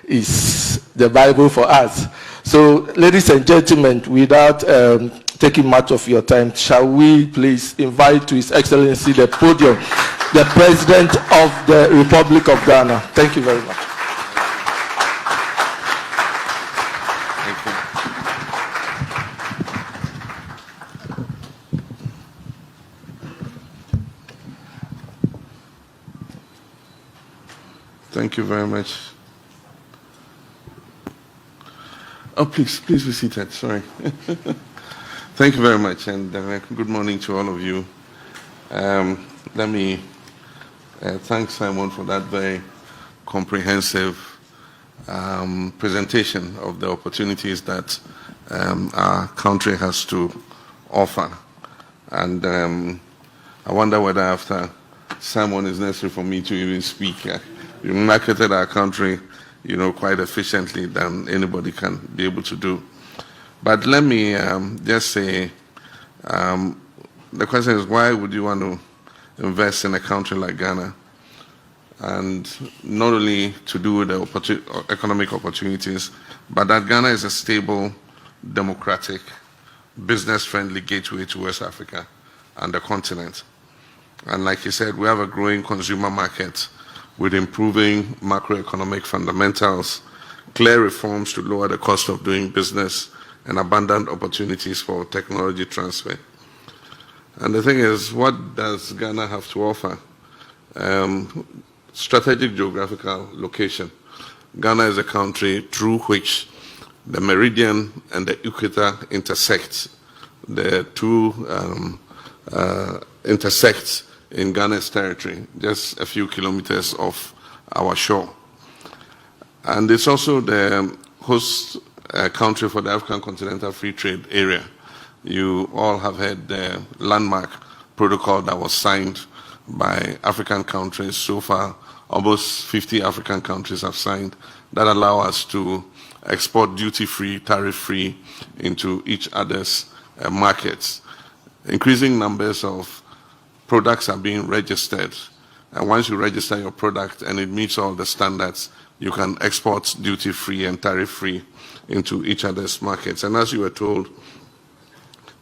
is the Bible for us. So, ladies and gentlemen, without taking much of your time, shall we please invite to His Excellency the podium, the President of the Republic of Ghana. Thank you very much. Thank you very much. Oh, please be seated. Sorry. Thank you very much, and good morning to all of you. Let me thank Simon for that very comprehensive presentation of the opportunities that our country has to offer. And I wonder whether after Simon is necessary for me to even speak. You marketed our country, quite efficiently than anybody can be able to do. But let me just say, the question is, why would you want to invest in a country like Ghana? And not only to do with the economic opportunities, but that Ghana is a stable, democratic, business-friendly gateway to West Africa and the continent. And like you said, we have a growing consumer market with improving macroeconomic fundamentals, clear reforms to lower the cost of doing business, and abundant opportunities for technology transfer. And the thing is, what does Ghana have to offer? Strategic geographical location. Ghana is a country through which the meridian and the equator intersect. The two intersect in Ghana's territory, just a few kilometers off our shore. And it's also the host country for the African Continental Free Trade Area. You all have heard the landmark protocol that was signed by African countries. So far, almost 50 African countries have signed that allow us to export duty-free, tariff-free into each other's markets. Increasing numbers of products are being registered, and once you register your product and it meets all the standards, you can export duty-free and tariff-free into each other's markets. And as you were told,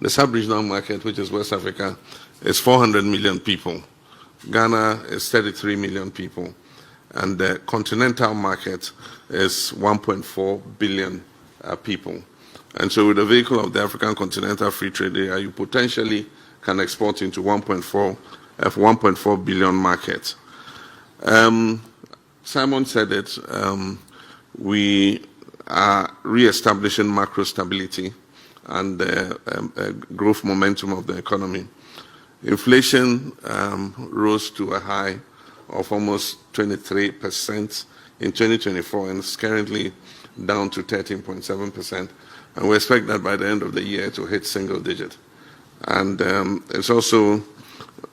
the sub-regional market, which is West Africa, is 400 million people. Ghana is 33 million people. And the continental market is 1.4 billion people. And so with the vehicle of the African Continental Free Trade Area, you potentially can export into 1.4 billion market. Simon said it, we are re-establishing macro stability and growth momentum of the economy. Inflation rose to a high of almost 23% in 2024 and is currently down to 13.7%. And we expect that by the end of the year to hit single digit. And it's also,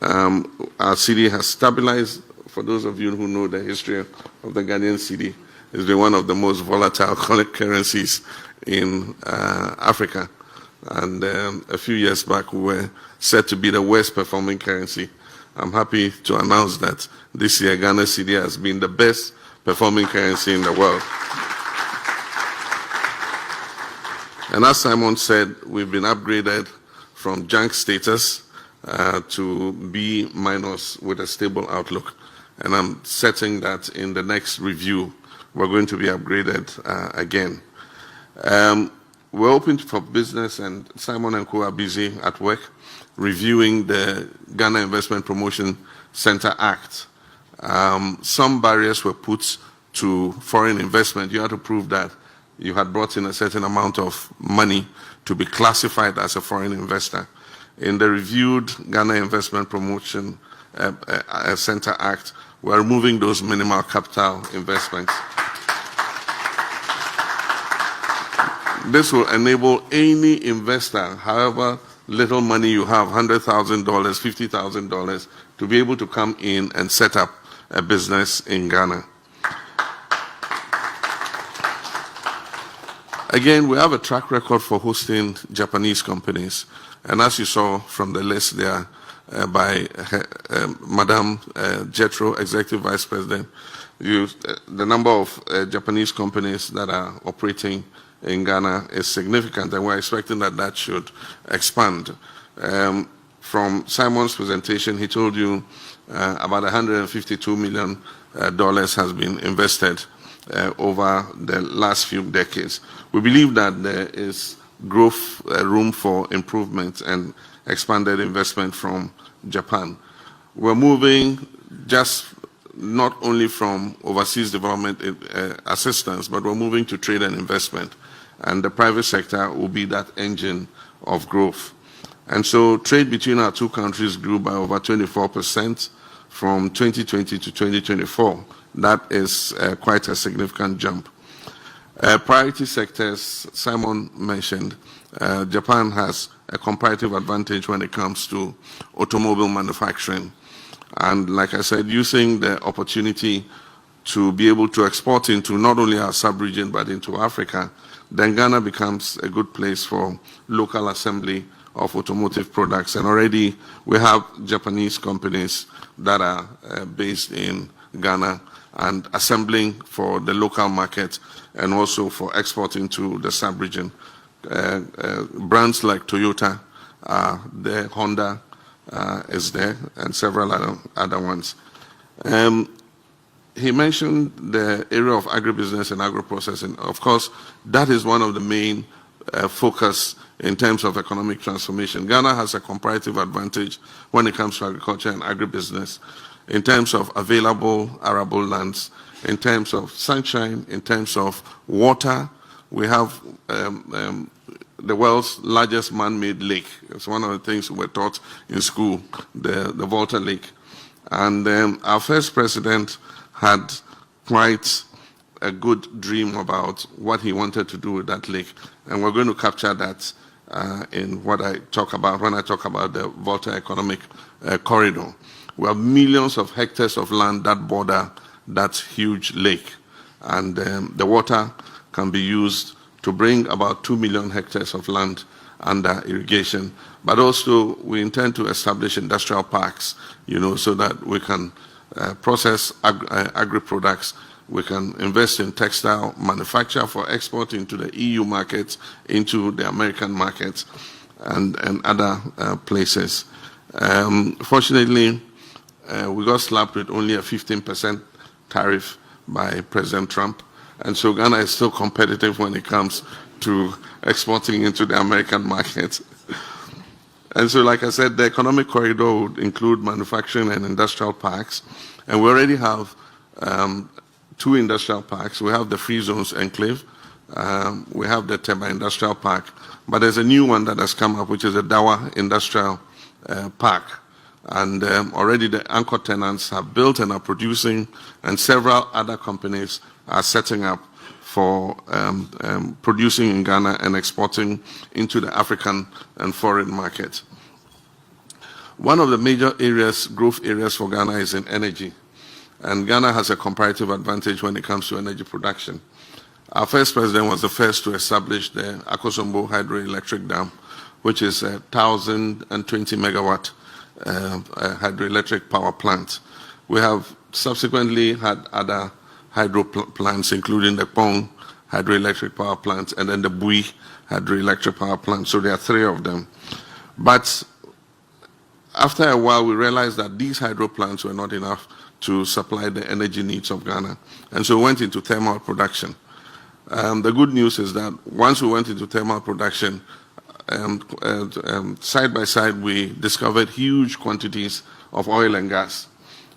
our cedi has stabilized. For those of you who know the history of the Ghanaian cedi, it's been one of the most volatile currencies in Africa. And a few years back, we were said to be the worst performing currency. I'm happy to announce that this year, Ghana cedi has been the best performing currency in the world. And as Simon said, we've been upgraded from junk status to B- with a stable outlook. And I'm certain that in the next review, we're going to be upgraded again. We're open for business, and Simon and co are busy at work reviewing the Ghana Investment Promotion Center Act. Some barriers were put to foreign investment. You had to prove that you had brought in a certain amount of money to be classified as a foreign investor. In the reviewed Ghana Investment Promotion Center Act, we're removing those minimal capital investments. This will enable any investor, however little money you have, $100,000, $50,000, to be able to come in and set up a business in Ghana. Again, we have a track record for hosting Japanese companies. And as you saw from the list there by Madam JETRO, Executive Vice President, the number of Japanese companies that are operating in Ghana is significant, and we're expecting that that should expand. From Simon's presentation, he told you about $152 million has been invested over the last few decades. We believe that there is growth room for improvement and expanded investment from Japan. We're moving just not only from overseas development assistance, but we're moving to trade and investment. And the private sector will be that engine of growth. And so trade between our two countries grew by over 24% from 2020 to 2024. That is quite a significant jump. Priority sectors, Simon mentioned, Japan has a comparative advantage when it comes to automobile manufacturing. And like I said, using the opportunity to be able to export into not only our sub-region but into Africa, then Ghana becomes a good place for local assembly of automotive products. And already we have Japanese companies that are based in Ghana and assembling for the local market and also for exporting to the sub-region. Brands like Toyota, the Honda is there, and several other ones. He mentioned the area of agribusiness and agro-processing. Of course, that is one of the main focus in terms of economic transformation. Ghana has a comparative advantage when it comes to agriculture and agribusiness, in terms of available arable lands, in terms of sunshine, in terms of water. We have the world's largest man-made lake. It's one of the things we were taught in school, the Volta Lake. And our first president had quite a good dream about what he wanted to do with that lake. And we're going to capture that in what I talk about when I talk about the Volta Economic Corridor. We have millions of hectares of land that border that huge lake. And the water can be used to bring about 2 million hectares of land under irrigation. But also we intend to establish industrial parks, so that we can process agri-products. We can invest in textile manufacture for export into the EU markets, into the American markets, and other places. Fortunately, we got slapped with only a 15% tariff by President Trump. And so Ghana is still competitive when it comes to exporting into the American market. And so, like I said, the economic corridor would include manufacturing and industrial parks. And we already have 2 industrial parks. We have the Free Zones Enclave. We have the Tema Industrial Park. But there's a new one that has come up, which is the Dawa Industrial Park. And already the anchor tenants have built and are producing, and several other companies are setting up for producing in Ghana and exporting into the African and foreign markets. One of the major areas, growth areas for Ghana is in energy. And Ghana has a comparative advantage when it comes to energy production. Our first president was the first to establish the Akosombo Hydroelectric Dam, which is a 1,020 megawatt hydroelectric power plant. We have subsequently had other hydro plants, including the Pong hydroelectric power plant and then the Bui hydroelectric power plant. So there are 3 of them. But after a while, we realized that these hydro plants were not enough to supply the energy needs of Ghana. And so we went into thermal production. The good news is that once we went into thermal production, side by side, we discovered huge quantities of oil and gas.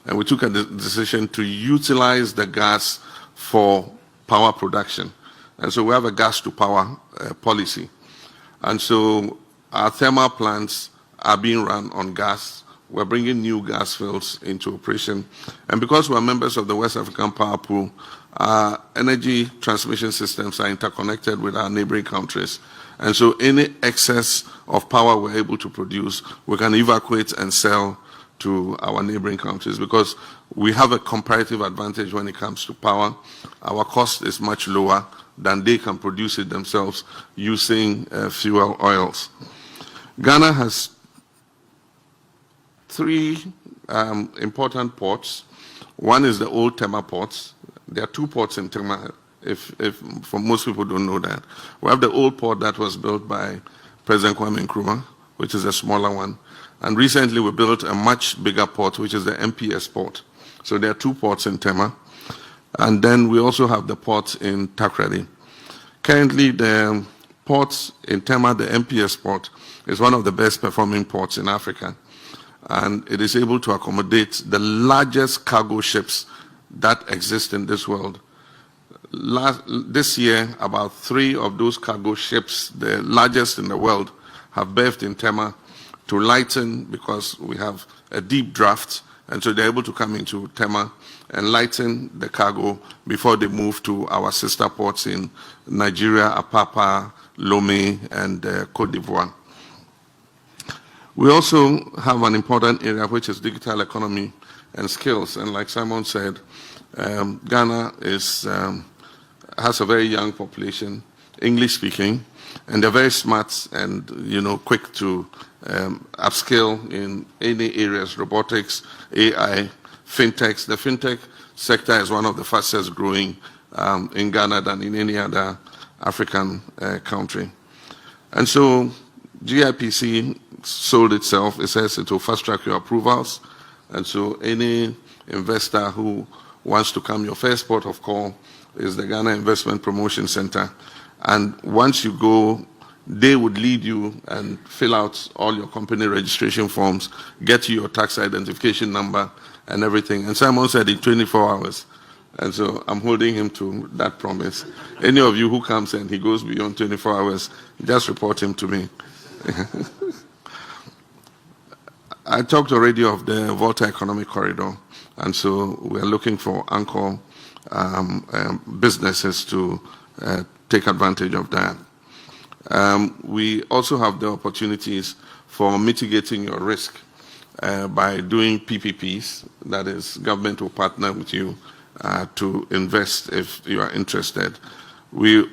And we took a decision to utilize the gas for power production. And so we have a gas to power policy. And so our thermal plants are being run on gas. We're bringing new gas fields into operation. And because we're members of the West African Power Pool, our energy transmission systems are interconnected with our neighboring countries. And so any excess of power we're able to produce, we can evacuate and sell to our neighboring countries because we have a comparative advantage when it comes to power. Our cost is much lower than they can produce it themselves using fuel oils. Ghana has 3 important ports. One is the old Tema ports. There are 2 ports in Tema, if for most people don't know that. We have the old port that was built by President Kwame Nkrumah, which is a smaller one. And recently we built a much bigger port, which is the MPS port. So there are 2 ports in Tema. And then we also have the port in Takrady. Currently, the port in Tema, the MPS port, is one of the best performing ports in Africa. And it is able to accommodate the largest cargo ships that exist in this world. This year, about 3 of those cargo ships, the largest in the world, have berthed in Tema to lighten because we have a deep draft. And so they're able to come into Tema and lighten the cargo before they move to our sister ports in Nigeria, Apapa, Lomé, and Côte d'Ivoire. We also have an important area which is digital economy and skills. And like Simon said, Ghana has a very young population, English speaking, and they're very smart and quick to upskill in any areas, robotics, AI, fintechs. The fintech sector is one of the fastest growing in Ghana than in any other African country. And so GIPC sold itself. It says it will fast track your approvals. And so any investor who wants to come, your first port of call is the Ghana Investment Promotion Center. And once you go, they would lead you and fill out all your company registration forms, get you your tax identification number and everything. And Simon said in 24 hours. And so I'm holding him to that promise. Any of you who comes and he goes beyond 24 hours, just report him to me. I talked already of the Volta Economic Corridor, and so we're looking for anchor businesses to take advantage of that. We also have the opportunities for mitigating your risk by doing PPPs, that is, government will partner with you to invest if you are interested. We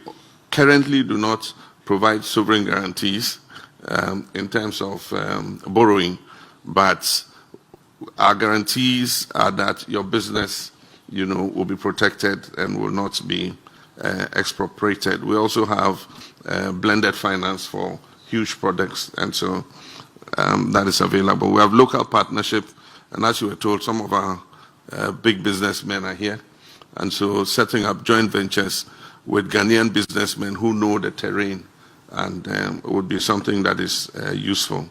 currently do not provide sovereign guarantees in terms of borrowing, but our guarantees are that your business, will be protected and will not be expropriated. We also have blended finance for huge projects, and so that is available. We have local partnership, and as you were told, some of our big businessmen are here, and so setting up joint ventures with Ghanaian businessmen who know the terrain and would be something that is useful.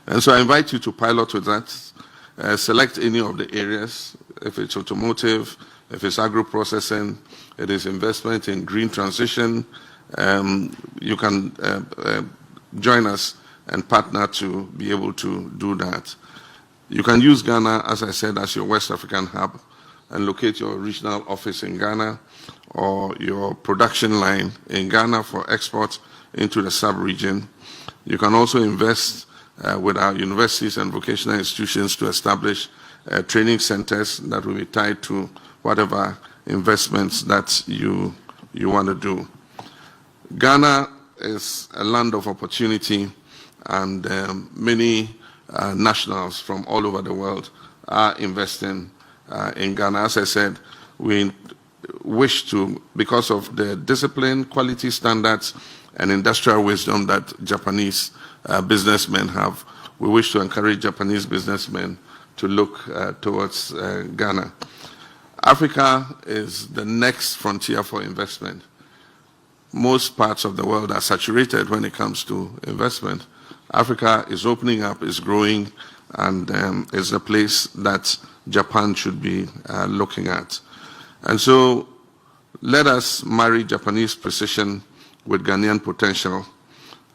And so I invite you to pilot with that. Select any of the areas. If it's automotive, if it's agro-processing, it is investment in green transition. You can join us and partner to be able to do that. You can use Ghana, as I said, as your West African hub and locate your regional office in Ghana or your production line in Ghana for export into the sub-region. You can also invest with our universities and vocational institutions to establish training centers that will be tied to whatever investments that you want to do. Ghana is a land of opportunity, and many nationals from all over the world are investing in Ghana. As I said, we wish to, because of the discipline, quality standards, and industrial wisdom that Japanese businessmen have, we wish to encourage Japanese businessmen to look towards Ghana. Africa is the next frontier for investment. Most parts of the world are saturated when it comes to investment. Africa is opening up, is growing, and is a place that Japan should be looking at. And so let us marry Japanese precision with Ghanaian potential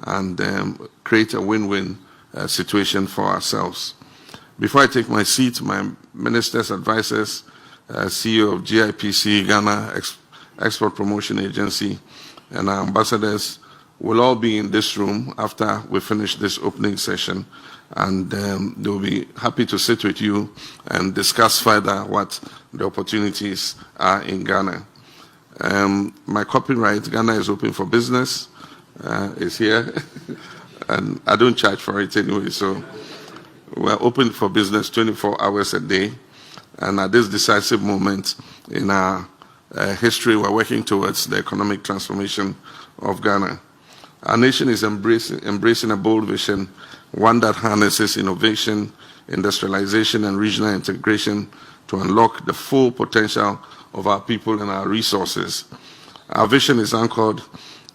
and create a win-win situation for ourselves. Before I take my seat, my minister's advisors, CEO of GIPC, Ghana Export Promotion Agency, and our ambassadors will all be in this room after we finish this opening session, and they'll be happy to sit with you and discuss further what the opportunities are in Ghana. My copyright, Ghana is open for business, is here, and I don't charge for it anyway, so we're open for business 24 hours a day, and at this decisive moment in our history, we're working towards the economic transformation of Ghana. Our nation is embracing a bold vision, one that harnesses innovation, industrialization, and regional integration to unlock the full potential of our people and our resources. Our vision is anchored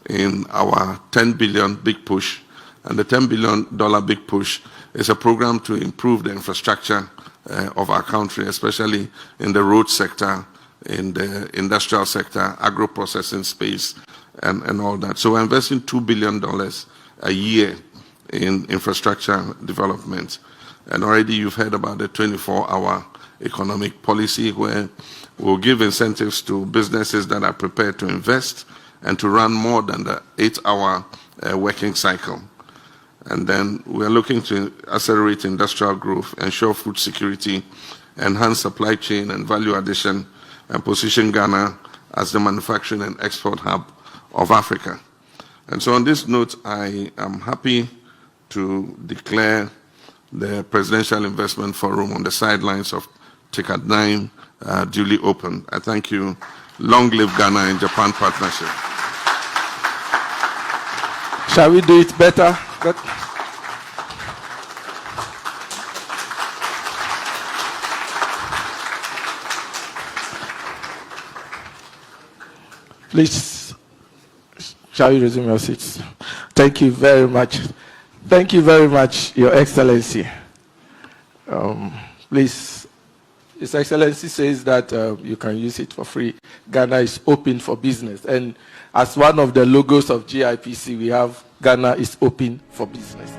in our $10 billion big push, and the $10 billion big push is a program to improve the infrastructure of our country, especially in the road sector, in the industrial sector, agro-processing space, and all that. So we're investing $2 billion a year in infrastructure development. And already you've heard about the 24-hour economic policy, where we'll give incentives to businesses that are prepared to invest and to run more than the 8-hour working cycle. And then we're looking to accelerate industrial growth, ensure food security, enhance supply chain and value addition, and position Ghana as the manufacturing and export hub of Africa. And so on this note, I am happy to declare the Presidential Investment Forum on the sidelines of TICAD-9 duly open. I thank you. Long live Ghana and Japan partnership. Shall we do it better? Please, shall you resume your seats? Thank you very much. Thank you very much, Your Excellency. Please, His Excellency says that you can use it for free. Ghana is open for business. And as one of the logos of GIPC, we have Ghana is open for business.